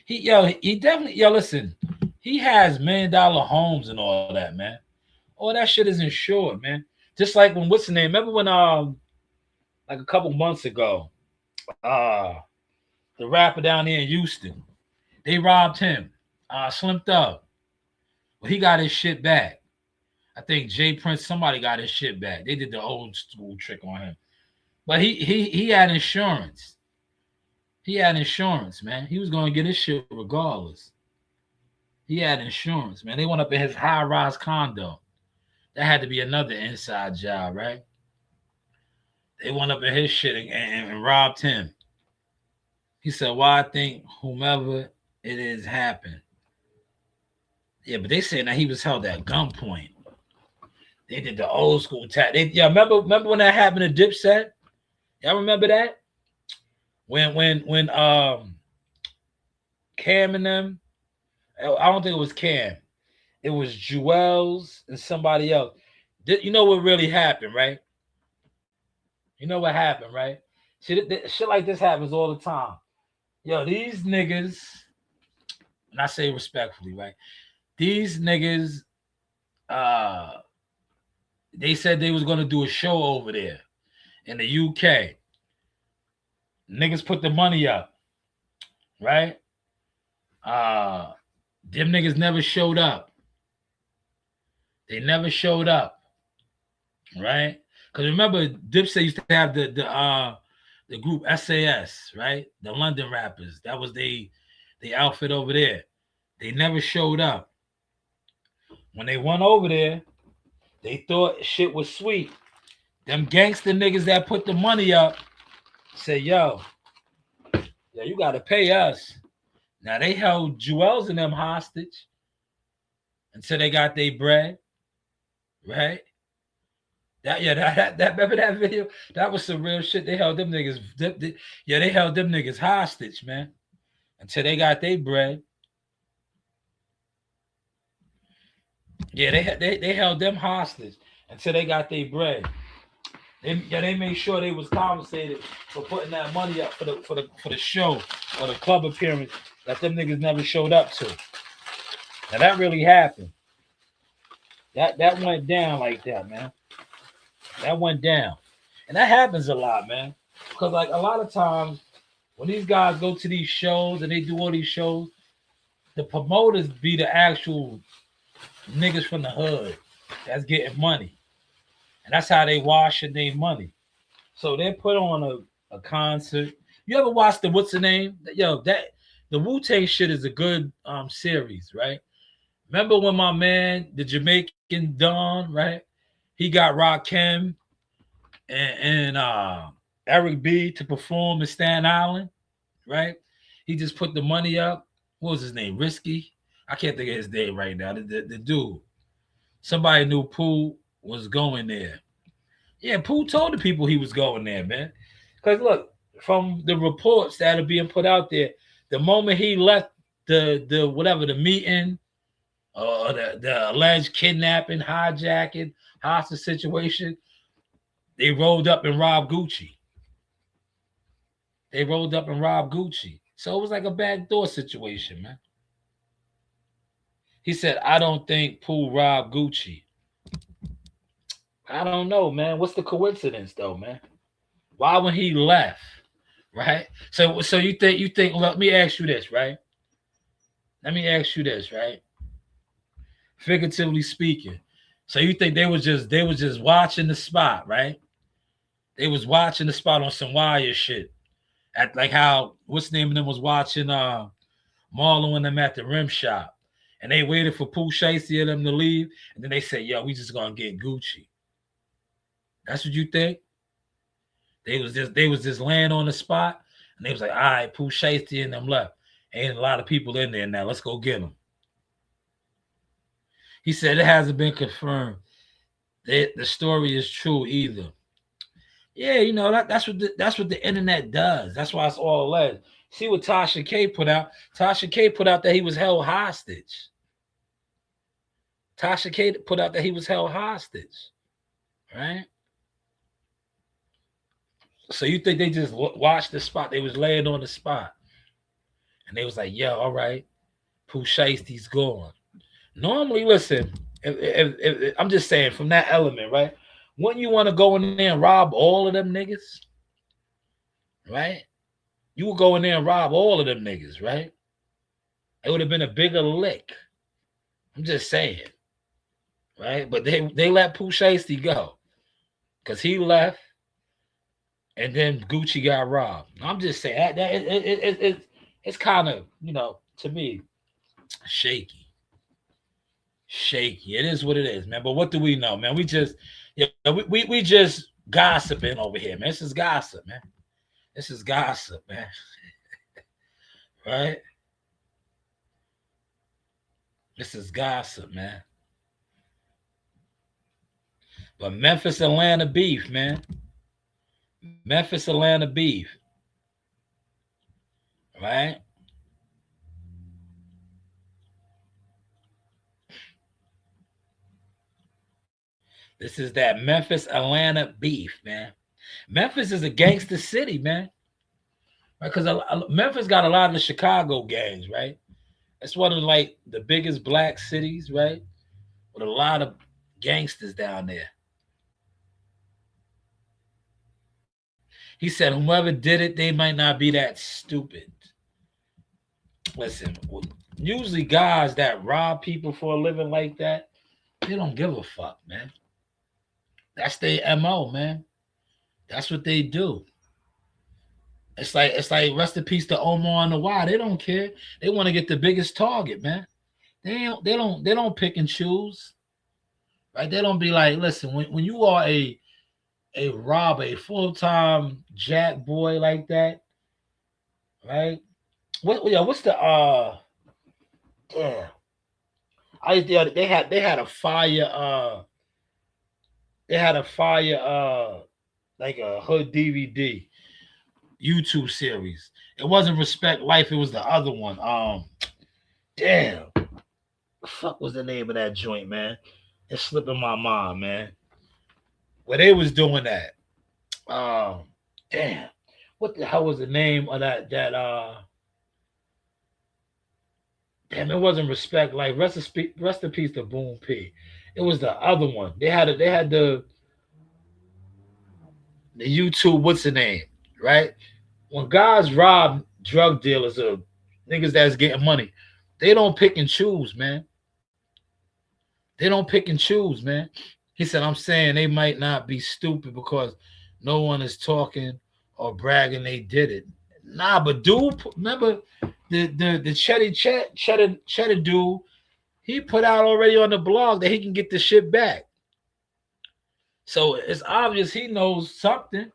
[SPEAKER 1] He definitely listen, he has $1 million homes and all that, man. All that shit is insured, man. Just like when what's the name? Remember when like a couple months ago, the rapper down here in Houston, they robbed him, Slim Thug. Well, he got his shit back. I think Jay Prince, somebody got his shit back. They did the old school trick on him. But he had insurance. He had insurance, man. He was gonna get his shit regardless. He had insurance, man. They went up in his high-rise condo. That had to be another inside job, right? They went up in his shit and robbed him. He said, well, I think whomever it is happened. Yeah, but they said that he was held at gunpoint. They did the old school tap. Remember when that happened to Dipset? Y'all remember that? When Cam and them, I don't think it was Cam. It was Jewels and somebody else. You know what really happened, right? You know what happened, right? Shit like this happens all the time. Yo, these niggas, and I say respectfully, right? These niggas, they said they was gonna do a show over there in the UK. Niggas put the money up, right? Them niggas never showed up. They never showed up, right? Because remember, Dipset used to have the group SAS, right? The London rappers. That was the outfit over there. They never showed up. When they went over there, they thought shit was sweet. Them gangster niggas that put the money up said, yo, you got to pay us. Now, they held Jewels and them hostage until they got their bread, right? Remember that video? That was some real shit. They held them niggas. They held them niggas hostage, man, until they got their bread. Yeah, they held them hostage until they got their bread. They made sure they was compensated for putting that money up for the show or the club appearance that them niggas never showed up to. Now that really happened. That went down like that, man. That went down. And that happens a lot, man. Because like a lot of times when these guys go to these shows and they do all these shows, the promoters be the actual niggas from the hood that's getting money. And that's how they washing their money. So they put on a concert. You ever watch the what's the name? Yo, the Wu-Tang shit is a good series, right? Remember when my man, the Jamaican Don, right? He got Rakim and Eric B to perform in Staten Island, right? He just put the money up. What was his name? Risky? I can't think of his name right now. The dude. Somebody knew Pooh was going there. Yeah, Pooh told the people he was going there, man. Because look, from the reports that are being put out there, the moment he left the meeting or the alleged kidnapping, hijacking, hostage situation, they rolled up and robbed Gucci. So it was like a backdoor situation, man. He said, I don't think Pooh robbed Gucci. I don't know, man. What's the coincidence, though, man? Why when he left, right? So you think? Let me ask you this, right? Figuratively speaking, so you think they was just watching the spot, right? They was watching the spot on some wire shit, at like how what's the name of them was watching Marlon and them at the rim shop, and they waited for Pooh Shiesty and them to leave, and then they said, "Yo, we just gonna get Gucci." That's what you think? They was just laying on the spot, and they was like, "All right, Pooh Shiesty and them left. Ain't a lot of people in there now. Let's go get them." He said it hasn't been confirmed that the story is true either. Yeah, you know that's what the internet does. That's why it's all alleged. See what Tasha K put out? Tasha K put out that he was held hostage. Right? So you think they just watched the spot? They was laying on the spot, and they was like, "Yo, all right, Pooh Shiesty's gone." Normally, listen, if I'm just saying from that element, right? Wouldn't you want to go in there and rob all of them niggas, right? You would go in there and rob all of them niggas, right? It would have been a bigger lick. I'm just saying, right? But they let Pooh Shiesty go because he left, and then Gucci got robbed. I'm just saying that it's kind of, you know, to me, shaky. It is what it is, man. But what do we know, man? We just gossiping over here, man. This is gossip, man. This is gossip, man. Right? This is gossip, man. But Memphis, Atlanta beef, man. Memphis, Atlanta beef. Right? This is that Memphis, Atlanta beef, man. Memphis is a gangster city, man. Right? Because Memphis got a lot of the Chicago gangs, right? It's one of like the biggest black cities, right? With a lot of gangsters down there. He said, whoever did it, they might not be that stupid. Listen, usually guys that rob people for a living like that, they don't give a fuck, man. That's their MO, man. That's what they do. It's like rest in peace to Omar and the Y. They don't care. They want to get the biggest target, man. They don't pick and choose. Right? They don't be like, listen, when you are a robber, a full-time jack boy like that, right? What's the damn. They had a fire like a hood DVD YouTube series. It wasn't Respect Life, it was the other one. Damn. The fuck was the name of that joint, man? It's slipping my mind, man. Where they was doing that. Damn. What the hell was the name of that damn, it wasn't Respect Life. Rest in peace to Boom P. It was the other one. They had the YouTube, what's the name? Right? When guys rob drug dealers or niggas that's getting money, they don't pick and choose, man. They don't pick and choose, man. He said, I'm saying they might not be stupid because no one is talking or bragging they did it. Nah, but dude, remember the cheddar dude, he put out already on the blog that he can get the shit back. So it's obvious he knows something,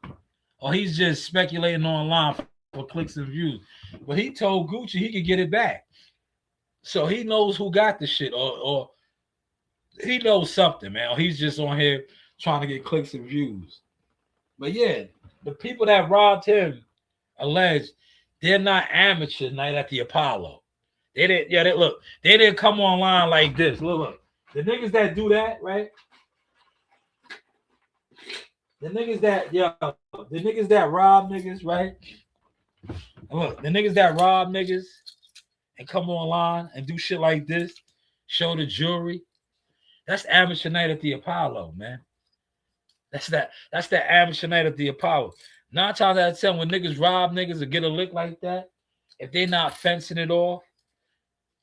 [SPEAKER 1] or he's just speculating online for clicks and views. But he told Gucci he could get it back. So he knows who got the shit, or he knows something, man. Or he's just on here trying to get clicks and views. But yeah, the people that robbed him alleged they're not amateurs night at the Apollo. They didn't, they didn't come online like this. Look. The niggas that do that, right? The niggas that rob niggas, right? Look, the niggas that rob niggas and come online and do shit like this, show the jewelry. That's amateur night at the Apollo, man. That's the amateur night at the Apollo. 9 times out of 10, when niggas rob niggas or get a lick like that, if they not fencing it off,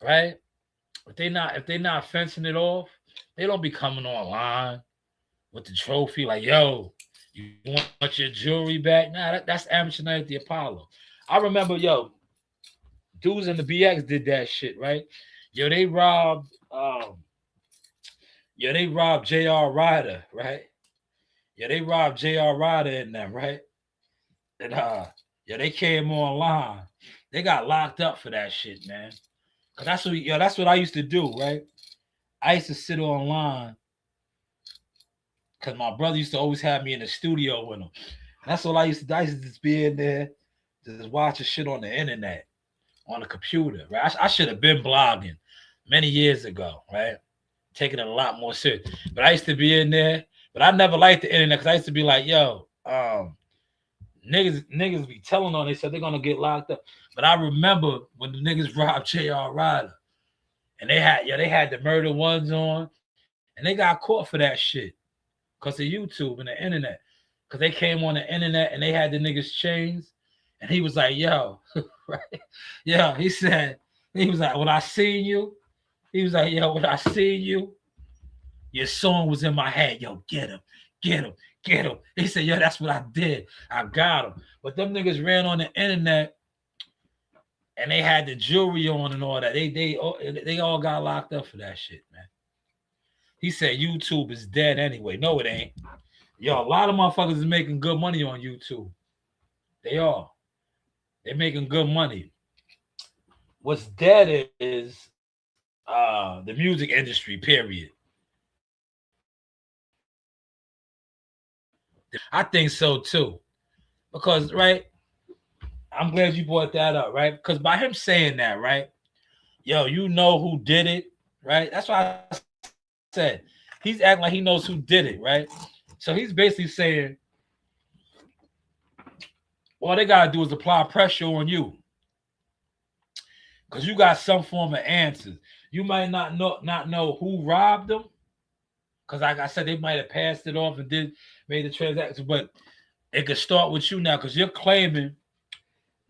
[SPEAKER 1] right? If they not fencing it off, they don't be coming online with the trophy like, yo, you want your jewelry back? Nah, that's amateur night at the Apollo. I remember, dudes in the BX did that shit, right? They robbed J.R. Ryder, right? They robbed J.R. Ryder in them, right? And they came online. They got locked up for that shit, man. Cause that's what I used to do, right? I used to sit online because my brother used to always have me in the studio with him. That's what I used to do. I used to just be in there, just watching shit on the internet, on the computer, right? I should have been blogging many years ago, right? Taking it a lot more serious. But I used to be in there, but I never liked the internet because I used to be like, niggas be telling on. They said they're gonna get locked up. But I remember when the niggas robbed J.R. Ryder, and they had the murder ones on, and they got caught for that shit because of YouTube and the internet. Because they came on the internet and they had the niggas chains, and he was like, "Yo, right? Yo," he was like, "When I seen you," he was like, "Yo, when I seen you, your song was in my head. Yo, get him, get him, get him." He said, "Yo, that's what I did. I got him." But them niggas ran on the internet and they had the jewelry on and all that. They all got locked up for that shit, man. He said YouTube is dead anyway. No, it ain't. Yo, a lot of motherfuckers is making good money on YouTube. They are. They're making good money. What's dead is the music industry, period. I think so too. Because, right, I'm glad you brought that up, right? Because by him saying that, right, yo, you know who did it, right? That's why I said he's acting like he knows who did it, right? So he's basically saying, all they gotta do is apply pressure on you, because you got some form of answers. You might not know who robbed them, because like I said, they might have passed it off and made the transaction, but it could start with you now, because you're claiming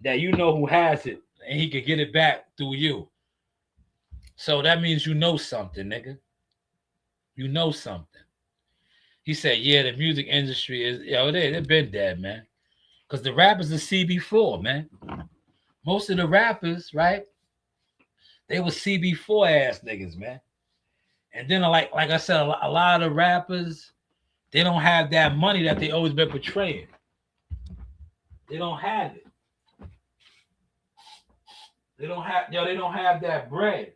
[SPEAKER 1] that you know who has it and he could get it back through you. So that means you know something, nigga. You know something. He said, yeah, the music industry is, they've been dead, man. Because the rappers are CB4, man. Most of the rappers, right, they were CB4 ass niggas, man. And then, like I said, a lot of the rappers, they don't have that money that they always been portraying. They don't have it. They don't have that bread.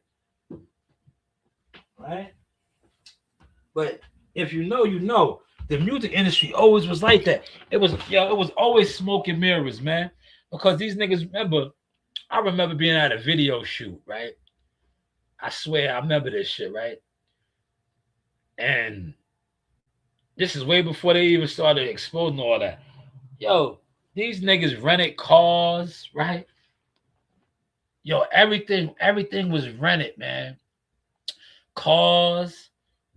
[SPEAKER 1] Right? But if you know, you know. The music industry always was like that. It was always smoke and mirrors, man. Because these niggas, I remember being at a video shoot, right? I swear I remember this shit, right? And this is way before they even started exposing all that. Yo, these niggas rented cars, right? Yo, everything was rented, man. Cars,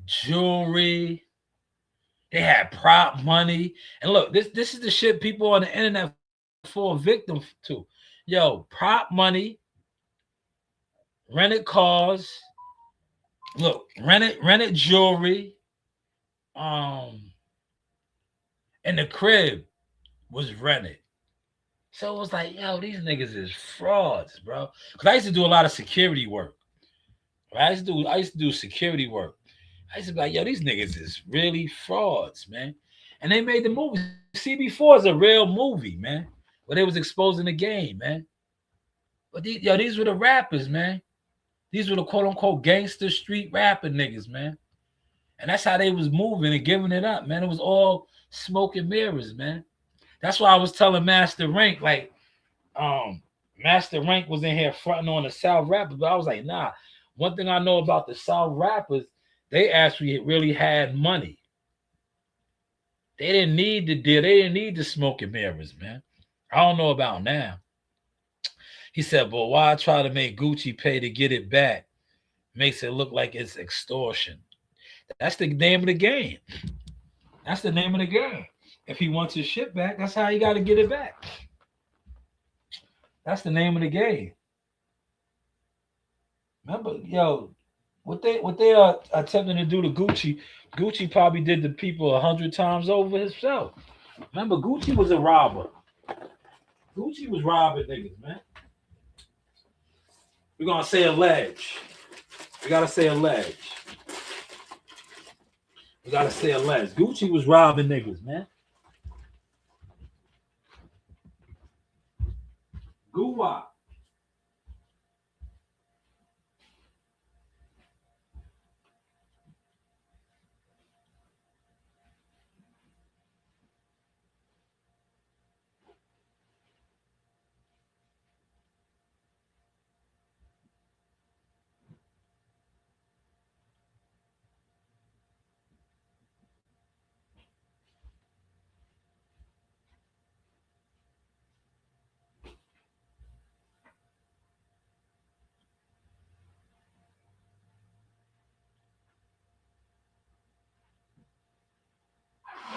[SPEAKER 1] jewelry. They had prop money. And look, this is the shit people on the internet fall victim to. Yo, prop money, rented cars, look, rented jewelry, and the crib was rented. So it was like, yo, these niggas is frauds, bro. Because I used to do a lot of security work. Right? I used to do security work. I used to be like, yo, these niggas is really frauds, man. And they made the movie. CB4 is a real movie, man. Where they was exposing the game, man. But these were the rappers, man. These were the quote unquote gangster street rapper niggas, man. And that's how they was moving and giving it up, man. It was all smoke and mirrors, man. That's why I was telling Master Rank, like, Master Rank was in here fronting on the South rappers, but I was like, nah. One thing I know about the South rappers, they actually really had money. They didn't need the deal. They didn't need the smoke and mirrors, man. I don't know about now. He said, but why try to make Gucci pay to get it back? Makes it look like it's extortion. That's the name of the game. That's the name of the game. If he wants his shit back, that's how he got to get it back. That's the name of the game. Remember, yo, what they are attempting to do to Gucci probably did the people 100 times over himself. Remember, Gucci was a robber. Gucci was robbing niggas, man. We're gonna say alleged. We gotta say alleged. We gotta say alleged. Gucci was robbing niggas, man. Goo-wop.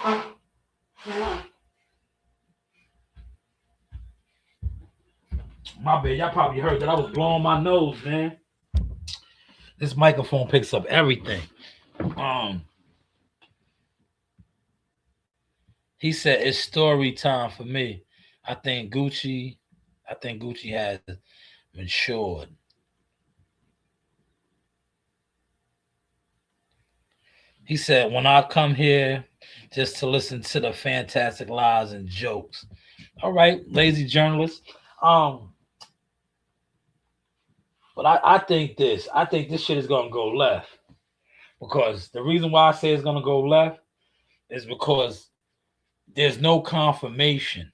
[SPEAKER 1] My bad, y'all probably heard that I was blowing my nose, man. This microphone picks up everything. He said it's story time for me. I think Gucci has matured. He said, when I come here just to listen to the fantastic lies and jokes. All right, lazy journalist. But I think this shit is gonna go left. Because the reason why I say it's gonna go left is because there's no confirmation.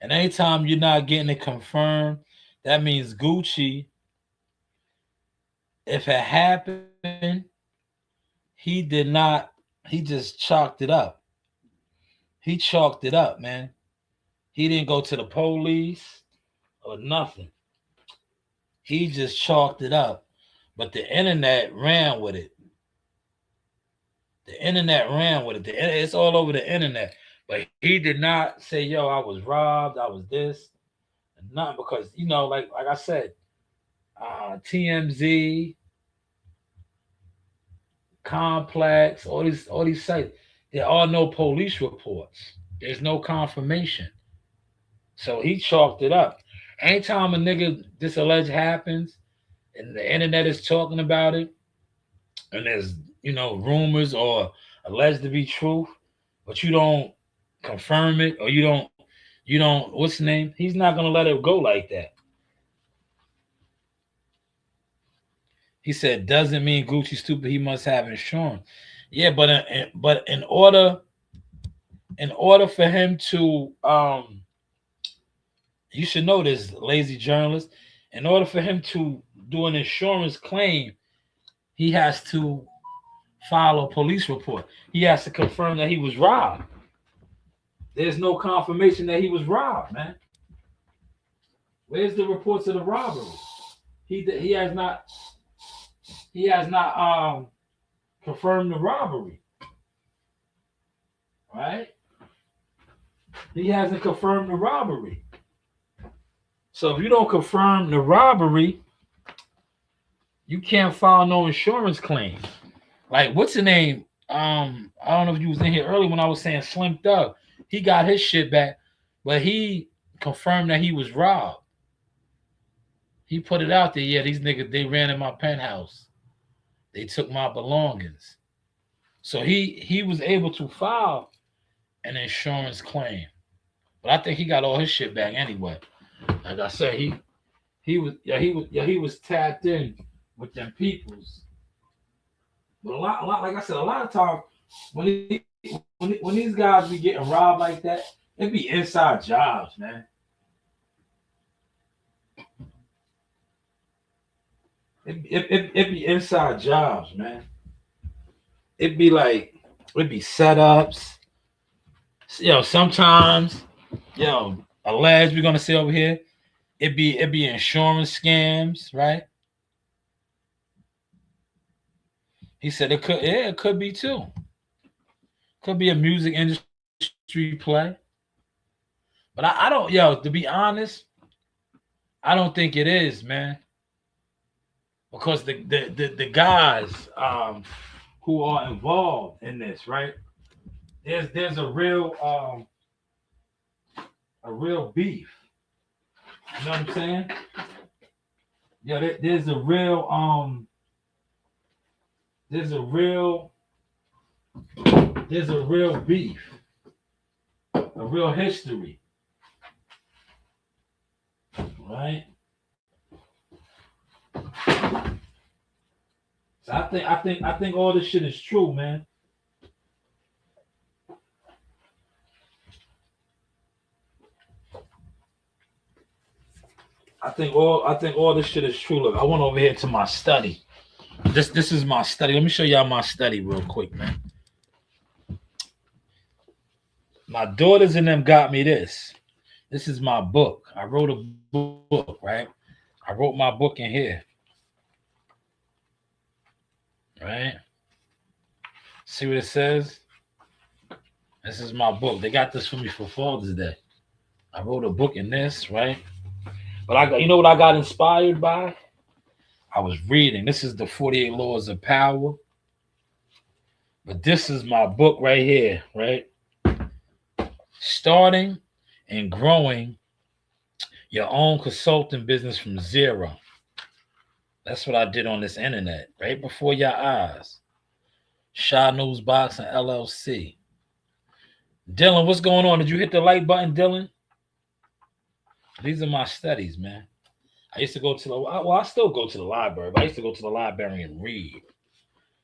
[SPEAKER 1] And anytime you're not getting it confirmed, that means Gucci, if it happened, he just chalked it up. He chalked it up, man. He didn't go to the police or nothing. He just chalked it up. But the internet ran with it. It's all over the internet. But he did not say, yo, I was robbed, I was this. Nothing, because, like I said, TMZ, Complex, all these sites, there are no police reports. There's no confirmation. So he chalked it up. Anytime a nigga this alleged happens and the internet is talking about it, and there's rumors or alleged to be truth, but you don't confirm it, or you don't what's the name? He's not gonna let it go like that. He said, doesn't mean Gucci stupid, he must have insurance. Yeah, but in order for him to you should know this, lazy journalist, in order for him to do an insurance claim, he has to file a police report. He has to confirm that he was robbed. There's no confirmation that he was robbed, man. Where's the reports of the robbery? He has not confirmed the robbery. Right? He hasn't confirmed the robbery. So if you don't confirm the robbery, you can't file no insurance claim. Like, what's the name? I don't know if you was in here earlier when I was saying Slim Thug. He got his shit back, but he confirmed that he was robbed. He put it out there. Yeah, these niggas, they ran in my penthouse. They took my belongings. So he was able to file an insurance claim. But I think he got all his shit back anyway. Like I said, he was tapped in with them peoples. But a lot, like I said, a lot of times when these guys be getting robbed like that, it be inside jobs, man. It be inside jobs, man. It be setups. Sometimes, alleged, we're gonna say over here, it be insurance scams, right? He said it could be too. Could be a music industry play. But I don't, to be honest, I don't think it is, man. Because the guys who are involved in this, right? There's a real beef. You know what I'm saying? Yeah, there's a real beef, a real history, right? So I think all this shit is true, man. I think all this shit is true. Look, I went over here to my study. This is my study. Let me show y'all my study real quick, man. My daughters and them got me this. This is my book. I wrote a book, right? I wrote my book in here. Right? See what it says? This is my book. They got this for me for Father's Day. I wrote a book in this, right? But I got, you know what I got inspired by? I was reading. This is the 48 Laws of Power. But this is my book right here, right? Starting and growing your own consulting business from zero. That's what I did on this internet, right before your eyes. Shanewz Boxing LLC. Dylan, what's going on? Did you hit the like button, Dylan? These are my studies, man. I used to go to the, well, I still go to the library, but I used to go to the library and read.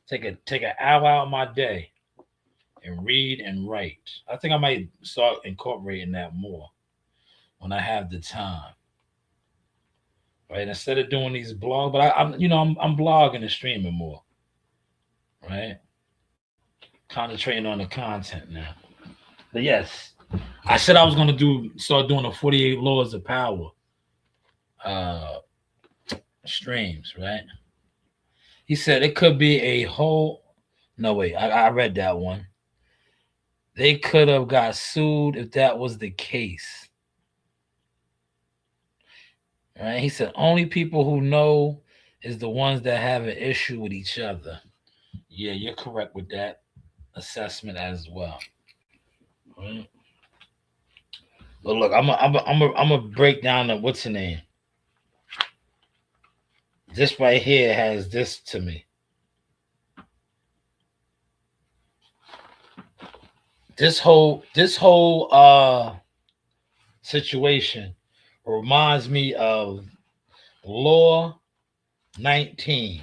[SPEAKER 1] Take an hour out of my day and read and write. I think I might start incorporating that more when I have the time. Right? Instead of doing these blogs, but I'm blogging and streaming more. Right? Concentrating on the content now. But yes, I said I was gonna start doing the 48 Laws of Power streams, right? He said it could be a whole. No, wait, I read that one. They could have got sued if that was the case. Right? He said only people who know is the ones that have an issue with each other. Yeah, you're correct with that assessment as well. Right? But look, I'm a break down the what's the name. This right here has this to me. This whole situation reminds me of Law 19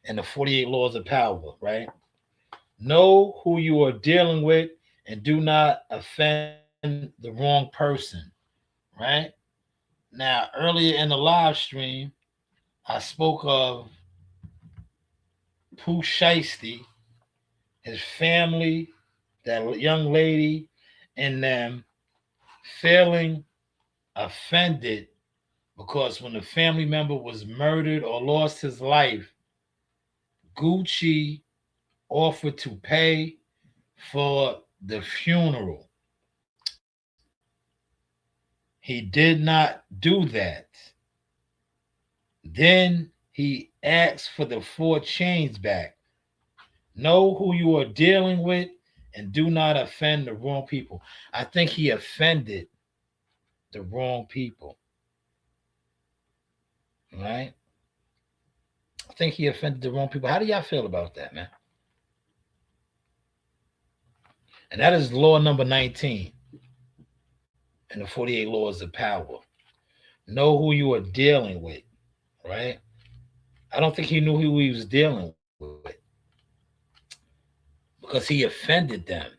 [SPEAKER 1] and the 48 Laws of Power, right? Know who you are dealing with and do not offend the wrong person, right? Now, earlier in the live stream, I spoke of Pooh Shiesty, his family, that young lady, and them feeling offended because when the family member was murdered or lost his life, Gucci offered to pay for the funeral. He did not do that. Then he asked for the 4 chains back. Know who you are dealing with and do not offend the wrong people. I think he offended the wrong people. Right? I think he offended the wrong people. How do y'all feel about that, man? And that is law number 19 in the 48 Laws of Power. Know who you are dealing with, right? I don't think he knew who he was dealing with because he offended them.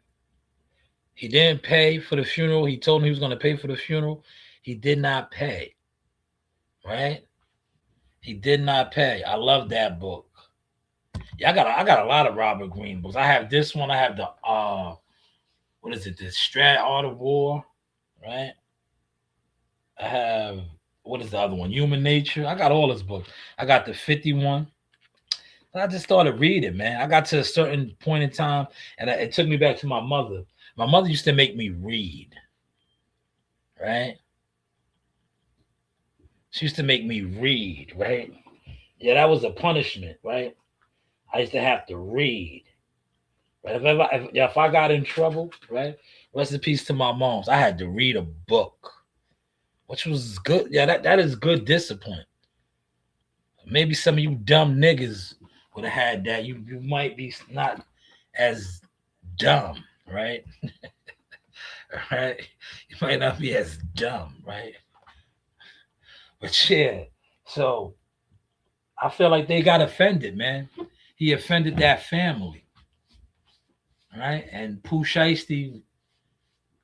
[SPEAKER 1] He didn't pay for the funeral. He told him he was going to pay for the funeral. He did not pay, right? He did not pay. I love that book. Yeah, I got a lot of Robert Greene books. I have this one. I have the what is it? The Strat Art of War, right? I have, what is the other one? Human Nature. I got all his books. I got the 51. I just started reading, man. I got to a certain point in time, and it took me back to my mother. My mother used to make me read, right? She used to make me read, right? Yeah, that was a punishment, right? I used to have to read. Right? If I got in trouble, right? Rest in peace to my moms. I had to read a book, which was good. Yeah, that is good discipline. Maybe some of you dumb niggas would have had that. You might be not as dumb, right? Right? You might not be as dumb, right? But yeah, so I feel like they got offended, man. He offended that family, right? And Pooh Shiesty,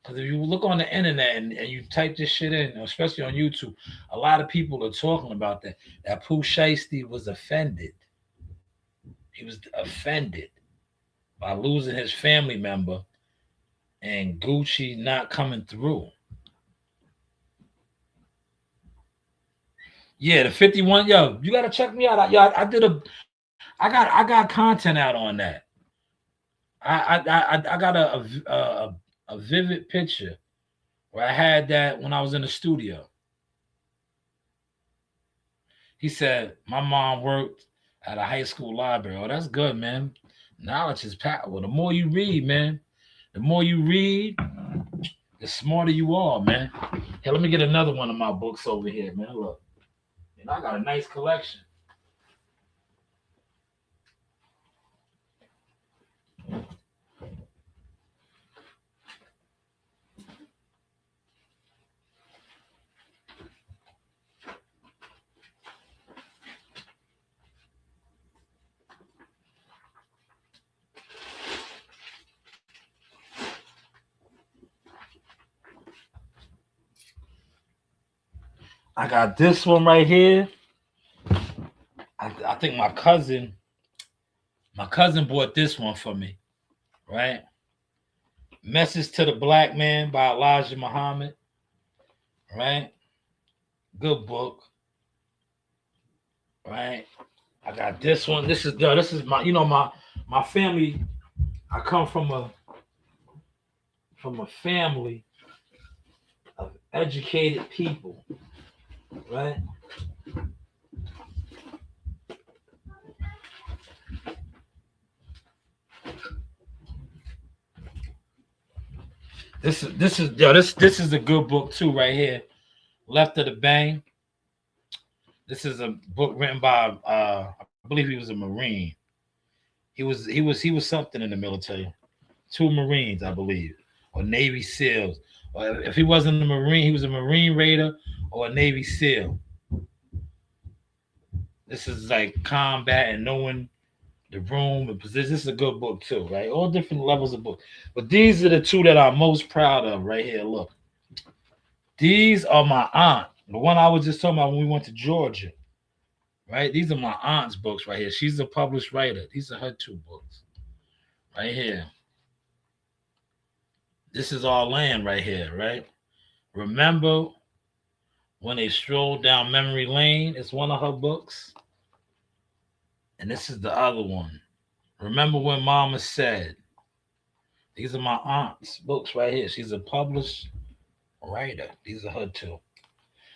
[SPEAKER 1] because if you look on the internet and you type this shit in, especially on YouTube, a lot of people are talking about that Pooh Shiesty was offended. He was offended by losing his family member and Gucci not coming through. Yeah, the 51, yo, you gotta check me out. I got content out on that. I got a vivid picture where I had that when I was in the studio. He said my mom worked at a high school library. Oh, that's good, man. Knowledge is power. The more you read, man, the more you read, the smarter you are, man. Hey, let me get another one of my books over here, man. Look, and I got a nice collection. I got this one right here. I think my cousin bought this one for me, right? Message to the Black Man by Elijah Muhammad, right? Good book, right? I got this one. This is my, my family. I come from a family of educated people, right? This is a good book too, right here. Left of the Bang. This is a book written by I believe he was a Marine. He was something in the military. 2 Marines, I believe, or Navy SEALs. Or if he wasn't a Marine, he was a Marine Raider or a Navy SEAL. This is like combat and knowing the room and position. This is a good book too, right? All different levels of book. But these are the 2 that I'm most proud of right here. Look. These are my aunt. The one I was just talking about when we went to Georgia. Right? These are my aunt's books right here. She's a published writer. These are her 2 books. Right here. This is our land right here, right? Remember when they strolled down memory lane? It's one of her books. And this is the other one. Remember when Mama said. These are my aunt's books right here. She's a published writer. These are her 2.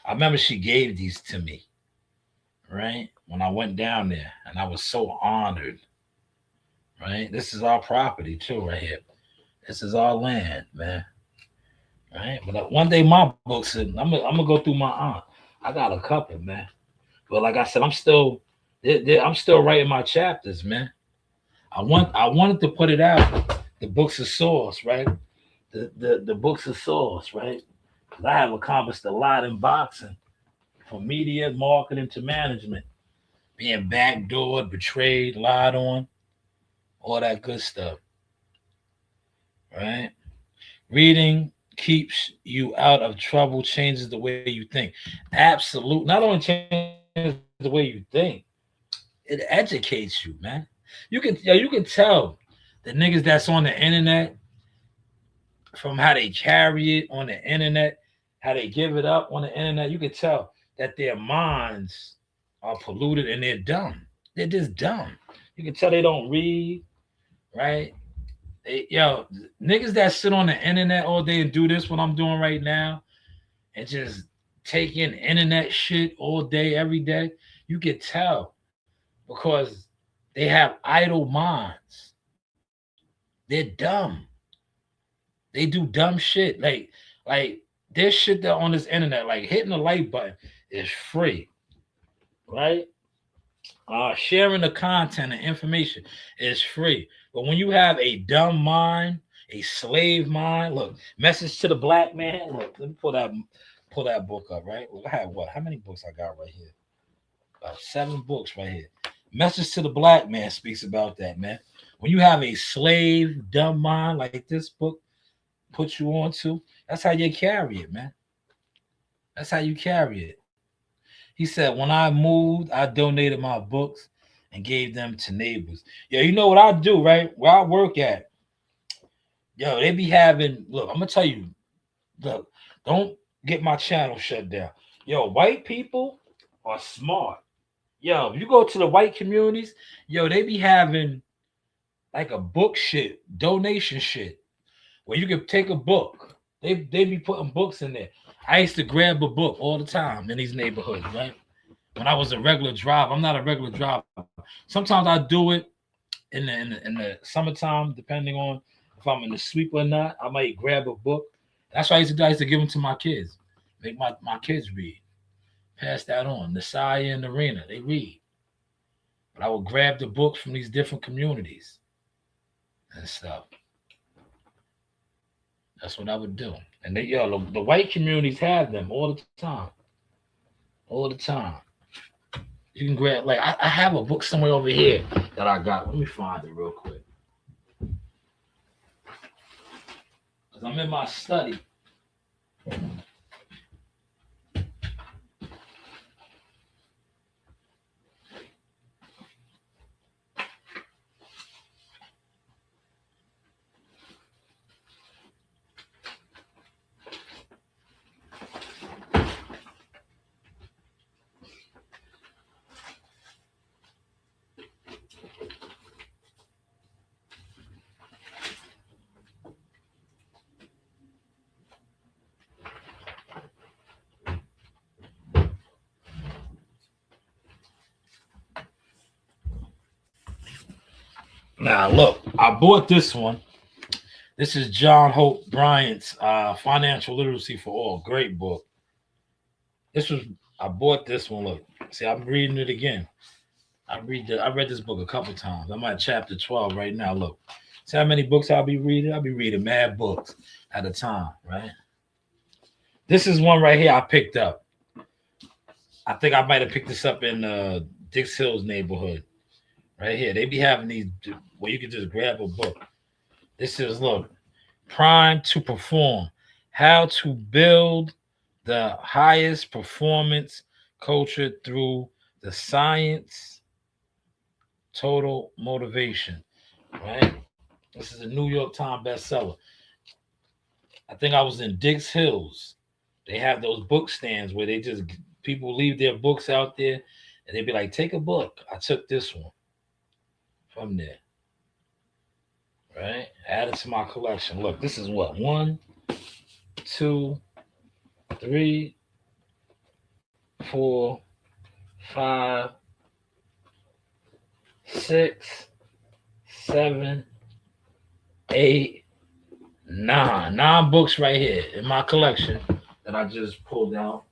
[SPEAKER 1] I remember she gave these to me, right? When I went down there, and I was so honored, right? This is our property too, right here. This is our land, man. Right? But one day my books, I'm gonna go through my aunt. I got a couple, man. But like I said, I'm still writing my chapters, man. I wanted to put it out. The books of source, right? The books of source, right? Because I have accomplished a lot in boxing, from media, marketing to management, being backdoored, betrayed, lied on, all that good stuff, right? Reading keeps you out of trouble, changes the way you think. Absolute. Not only changes the way you think, it educates you, man. You can tell the niggas that's on the internet from how they carry it on the internet, how they give it up on the internet. You can tell that their minds are polluted and they're dumb. They're just dumb. You can tell they don't read, right? Niggas that sit on the internet all day and do this, what I'm doing right now, and just take in internet shit all day, every day, you can tell because they have idle minds. They're dumb. They do dumb shit. Like there's shit that on this internet, like hitting the like button is free, right? Sharing the content and information is free. But when you have a dumb mind, a slave mind, look, Message to the Black Man. Look, let me pull that book up, right? Look, I have what? How many books I got right here? About 7 books right here. Message to the Black Man speaks about that, man. When you have a slave, dumb mind like this book puts you on to, that's how you carry it, man. That's how you carry it. He said, when I moved, I donated my books and gave them to neighbors. Yo, you know what I do, right? Where I work at, yo, they be having, look, I'm going to tell you, look, don't get my channel shut down. Yo, white people are smart. Yo, if you go to the white communities, yo, they be having like a book shit, donation shit, where you can take a book. They be putting books in there. I used to grab a book all the time in these neighborhoods, right? When I was a regular driver, I'm not a regular driver. Sometimes I do it in the summertime, depending on if I'm in the sweep or not. I might grab a book. That's what I used to do. I used to give them to my kids, make my kids read, pass that on. Nasaya and Arena, they read. But I would grab the books from these different communities and stuff. That's what I would do. And the white communities have them all the time. All the time. You can grab, like, I have a book somewhere over here that I got. Let me find it real quick. Because I'm in my study. Now, look, I bought this one. This is John Hope Bryant's Financial Literacy for All. Great book. I bought this one. Look, see, I'm reading it again. I read this book a couple times. I'm at chapter 12 right now. Look, see how many books I'll be reading? I'll be reading mad books at a time, right? This is one right here I picked up. I think I might have picked this up in Dix Hills neighborhood. Right here. They be having these where you can just grab a book. This is, look, Prime to Perform. How to build the highest performance culture through the science total motivation. Right? This is a New York Times bestseller. I think I was in Dix Hills. They have those book stands where people leave their books out there and they'd be like, take a book. I took this one from there. Right? Add it to my collection. Look, this is what? 1, 2, 3, 4, 5, 6, 7, 8, 9. 9 books right here in my collection that I just pulled out.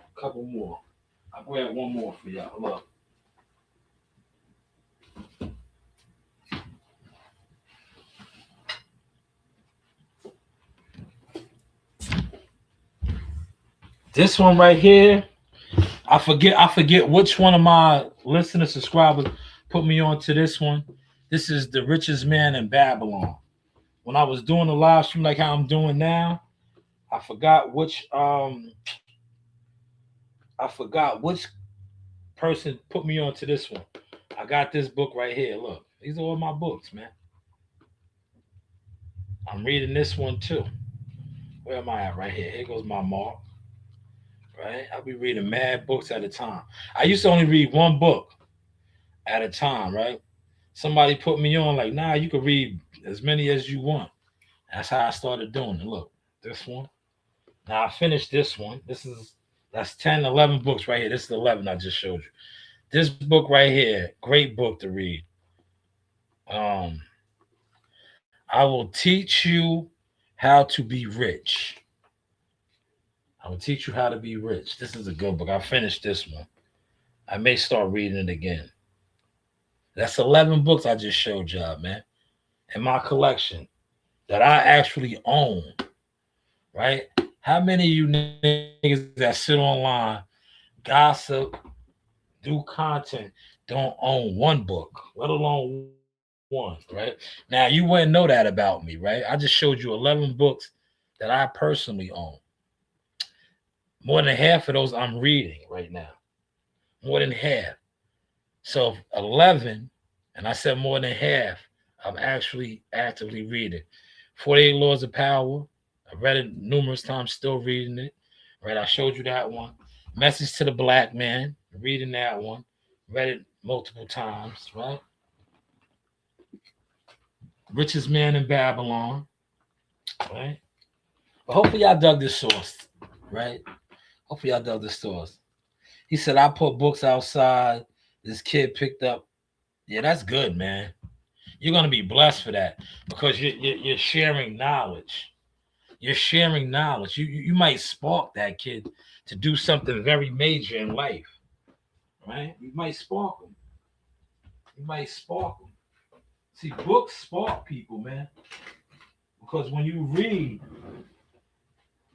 [SPEAKER 1] A couple more. I'll grab one more for y'all. Look. This one right here, I forget which one of my listeners, subscribers put me on to this one. This is The Richest Man in Babylon. When I was doing the live stream like how I'm doing now, I forgot which person put me on to this one. I got this book right here. Look, these are all my books, man. I'm reading this one too. Where am I at? Right here. Here goes my mark. Right? I'll be reading mad books at a time. I used to only read one book at a time, right? Somebody put me on like, nah, you can read as many as you want. That's how I started doing it. Look, this one. Now I finished this one. That's 10, 11 books right here. This is 11 I just showed you. This book right here, great book to read. I will teach you how to be rich. I will teach you how to be rich. This is a good book. I finished this one. I may start reading it again. That's 11 books I just showed y'all, man, in my collection that I actually own, right? How many of you niggas that sit online, gossip, do content, don't own one book, let alone one, right? Now, you wouldn't know that about me, right? I just showed you 11 books that I personally own. More than half of those I'm reading right now. More than half. So 11, and I said more than half, I'm actually actively reading. 48 Laws of Power. I read it numerous times, still reading it. Right? I showed you that one. Message to the Black Man. Reading that one. Read it multiple times, right? Richest Man in Babylon, right? But hopefully y'all dug this source, right? Hopefully y'all dug this source. He said, I put books outside. This kid picked up. Yeah, that's good, man. You're going to be blessed for that because you're sharing knowledge. You're sharing knowledge. You might spark that kid to do something very major in life, right? You might spark them. You might spark them. See, books spark people, man. Because when you read,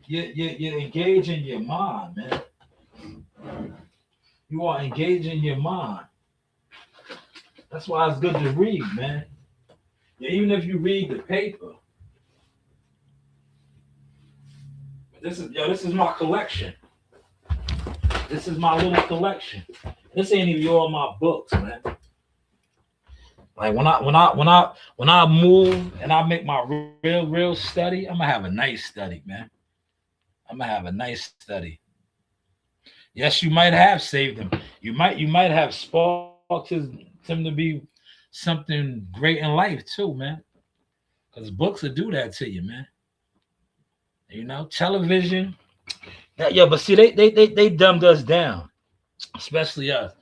[SPEAKER 1] you're engaging your mind, man. You are engaging your mind. That's why it's good to read, man. Yeah, even if you read the paper. This is my collection. This is my little collection. This ain't even all my books, man. Like when I move and I make my real study, I'm gonna have a nice study, man. I'm gonna have a nice study. Yes, you might have saved him. You might have sparked him to be something great in life too, man. Because books will do that to you, man. You know, television. Yeah, but see, they dumbed us down, especially us.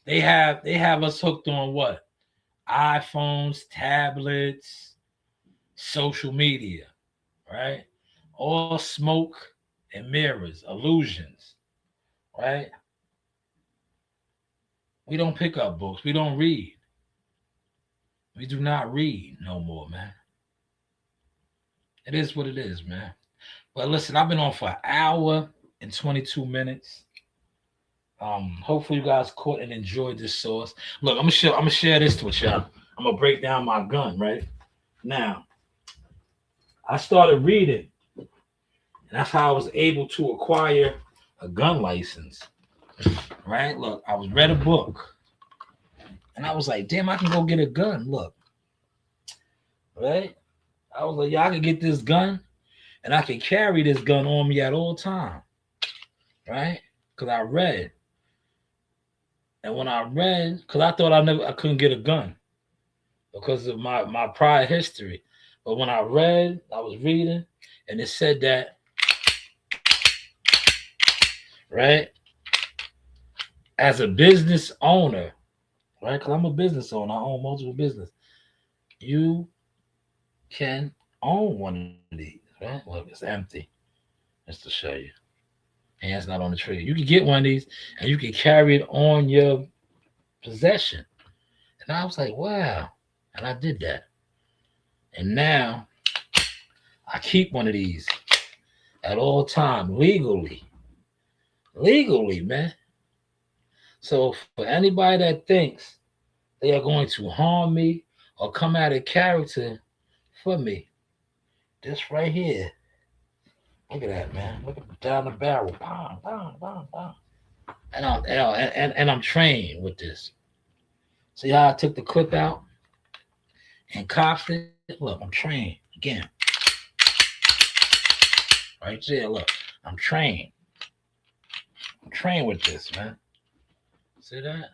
[SPEAKER 1] They have us hooked on what? iPhones, tablets, social media, right? All smoke and mirrors, illusions, right? We don't pick up books. We don't read. We do not read no more, man. It is what it is, man. But listen, I've been on for an hour and 22 minutes. Hopefully you guys caught and enjoyed this source. Look, I'm gonna share this with y'all. I'm gonna break down my gun right now. I started reading, and that's how I was able to acquire a gun license. Right? Look, I was read a book, and I was like, damn, I can go get a gun. Look, right? I was like, yeah, I can get this gun, and I can carry this gun on me at all time, right? Because I read. And when I read, because I thought I couldn't get a gun because of my prior history. But when I read, I was reading, and it said that, right, as a business owner, right, because I'm a business owner, I own multiple business, you can own one of these, right? Look, it's empty, just to show you. Hands not on the trigger. You can get one of these, and you can carry it on your possession. And I was like, wow. And I did that. And now I keep one of these at all times, legally. Legally, man. So for anybody that thinks they are going to harm me or come out of character for me, this right here. Look at that, man. Look at down the barrel. Bang, bang, bang, bang. And I'm trained with this. See how I took the clip out and cocked it? Look, I'm trained. Again. Right there, look. I'm trained. I'm trained with this, man. See that?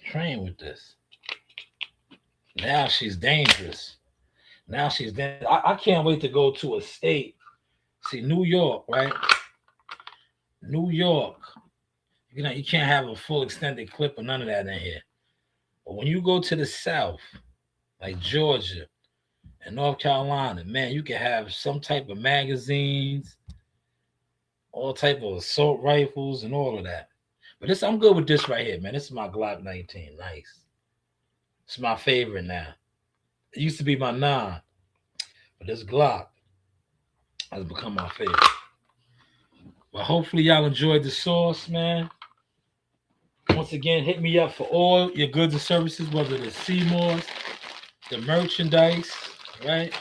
[SPEAKER 1] Trained with this. Now she's dangerous. Now she's dangerous. I can't wait to go to a state. See, New York, right? New York. You can't have a full extended clip or none of that in here. But when you go to the South, like Georgia and North Carolina, man, you can have some type of magazines, all type of assault rifles and all of that. But I'm good with this right here, man. This is my Glock 19. Nice. It's my favorite now. It used to be my 9. But this Glock has become my favorite. But hopefully y'all enjoyed the source, man. Once again, hit me up for all your goods and services, whether it's Seymour's, the merchandise, right?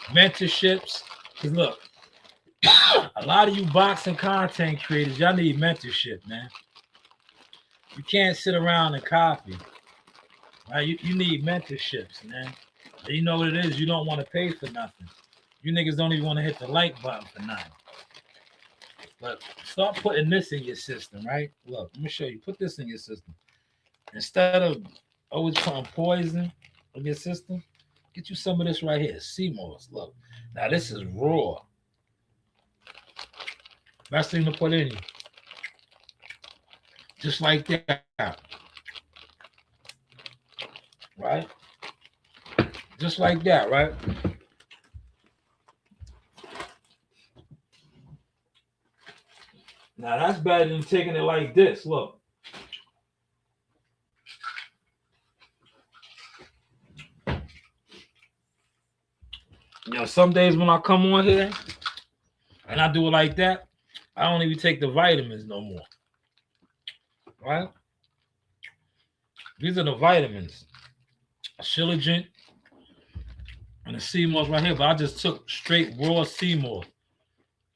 [SPEAKER 1] Mentorships. Because look, a lot of you boxing content creators, y'all need mentorship, man. You can't sit around and copy. Right? You need mentorships, man. You know what it is? You don't want to pay for nothing. You niggas don't even want to hit the like button for nothing. But start putting this in your system, right? Look, let me show you. Put this in your system. Instead of always putting poison, Look at sister. Get you some of this right here. Seymour's. Look. Now this is raw. Best thing to put in you. Just like that. Right? Just like that, right? Now that's better than taking it like this. Look. You know, some days when I come on here and I do it like that, I don't even take the vitamins no more. Right? These are the vitamins. Shilajit and the Seymour's right here. But I just took straight raw Seymour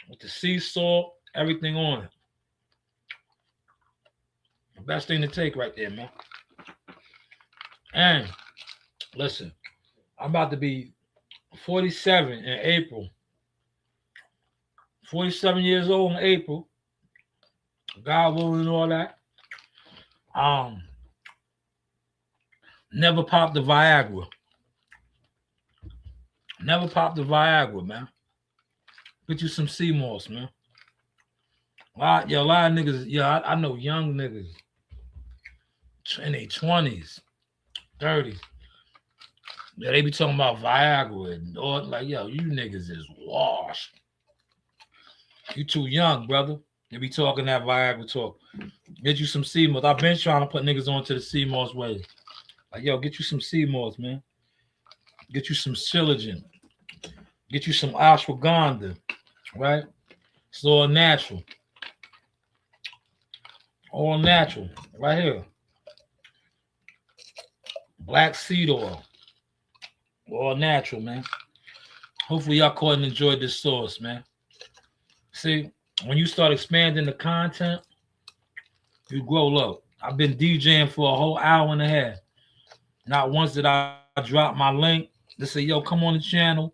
[SPEAKER 1] with the sea salt, everything on it. The best thing to take right there, man. And listen, I'm about to be 47 in April. 47 years old in April. God willing and all that. Never popped the Viagra. Never popped the Viagra, man. Get you some Seymour's, man. A lot of niggas, I know young niggas in their 20s, 30s. Yeah, they be talking about Viagra and all, like, yo, you niggas is washed. You too young, brother. They be talking that Viagra talk. Get you some Seymour's. I've been trying to put niggas onto the Seymour's way. Like, yo, get you some Seymour's, man. Get you some Shilajit. Get you some ashwagandha, right? It's all natural. All natural, right here. Black seed oil. All natural, man. Hopefully y'all caught and enjoyed this sauce, man. See, when you start expanding the content, you grow low. I've been DJing for a whole hour and a half. Not once did I drop my link to say, yo, come on the channel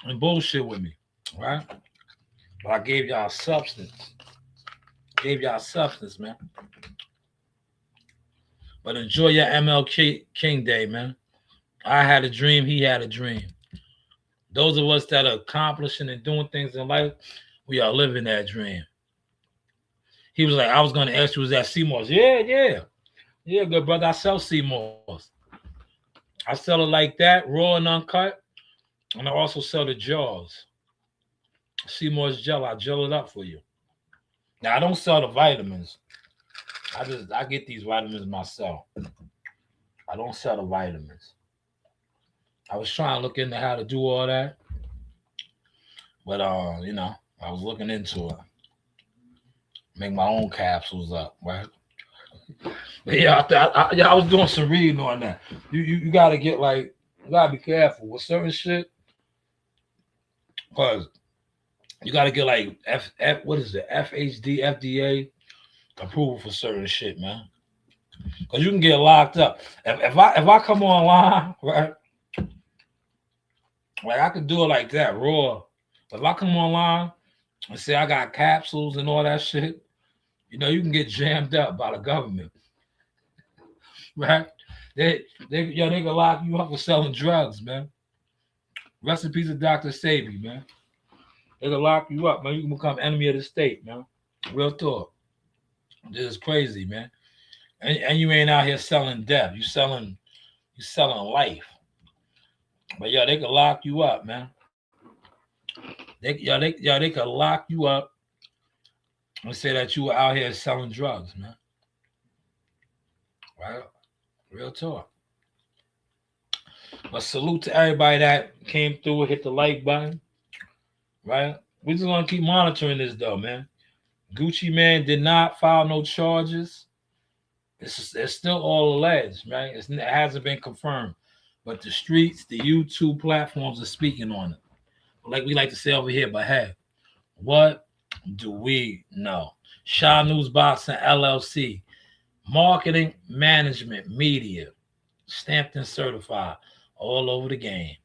[SPEAKER 1] and bullshit with me, right? But I gave y'all substance. Gave y'all substance, man. But enjoy your MLK King Day, man. I had a dream. He had a dream. Those of us that are accomplishing and doing things in life, we are living that dream. He was like, I was going to ask you, was that Seymour's? Yeah. Yeah, good brother. I sell Seymour's. I sell it like that, raw and uncut. And I also sell the jars. Seymour's gel. I gel it up for you. Now, I don't sell the vitamins. I get these vitamins myself. I don't sell the vitamins. I was trying to look into how to do all that. But, you know, I was looking into it. Make my own capsules up, right? But yeah, I was doing some reading on that. You got to get like, you got to be careful with certain shit. Because you got to get like FHD, FDA approval for certain shit, man. Because you can get locked up. If I come online, right? Like I could do it like that, raw. If I come online and say I got capsules and all that shit, you know, you can get jammed up by the government. Right? They can lock you up for selling drugs, man. Recipes of Dr. Sabi, man. They can lock you up, man. You can become enemy of the state, man. Real talk. This is crazy, man. And you ain't out here selling death. You selling life. But yeah, they can lock you up, man. They can lock you up and say that you were out here selling drugs, man. Right? Real talk. But salute to everybody that came through and hit the like button. Right? We're just gonna keep monitoring this though, man. Gucci Man did not file no charges. It's still all alleged, right? It hasn't been confirmed. But the streets, the YouTube platforms are speaking on it. Like we like to say over here, but hey, what do we know? Shanewz Boxing LLC, marketing, management, media, stamped and certified all over the game.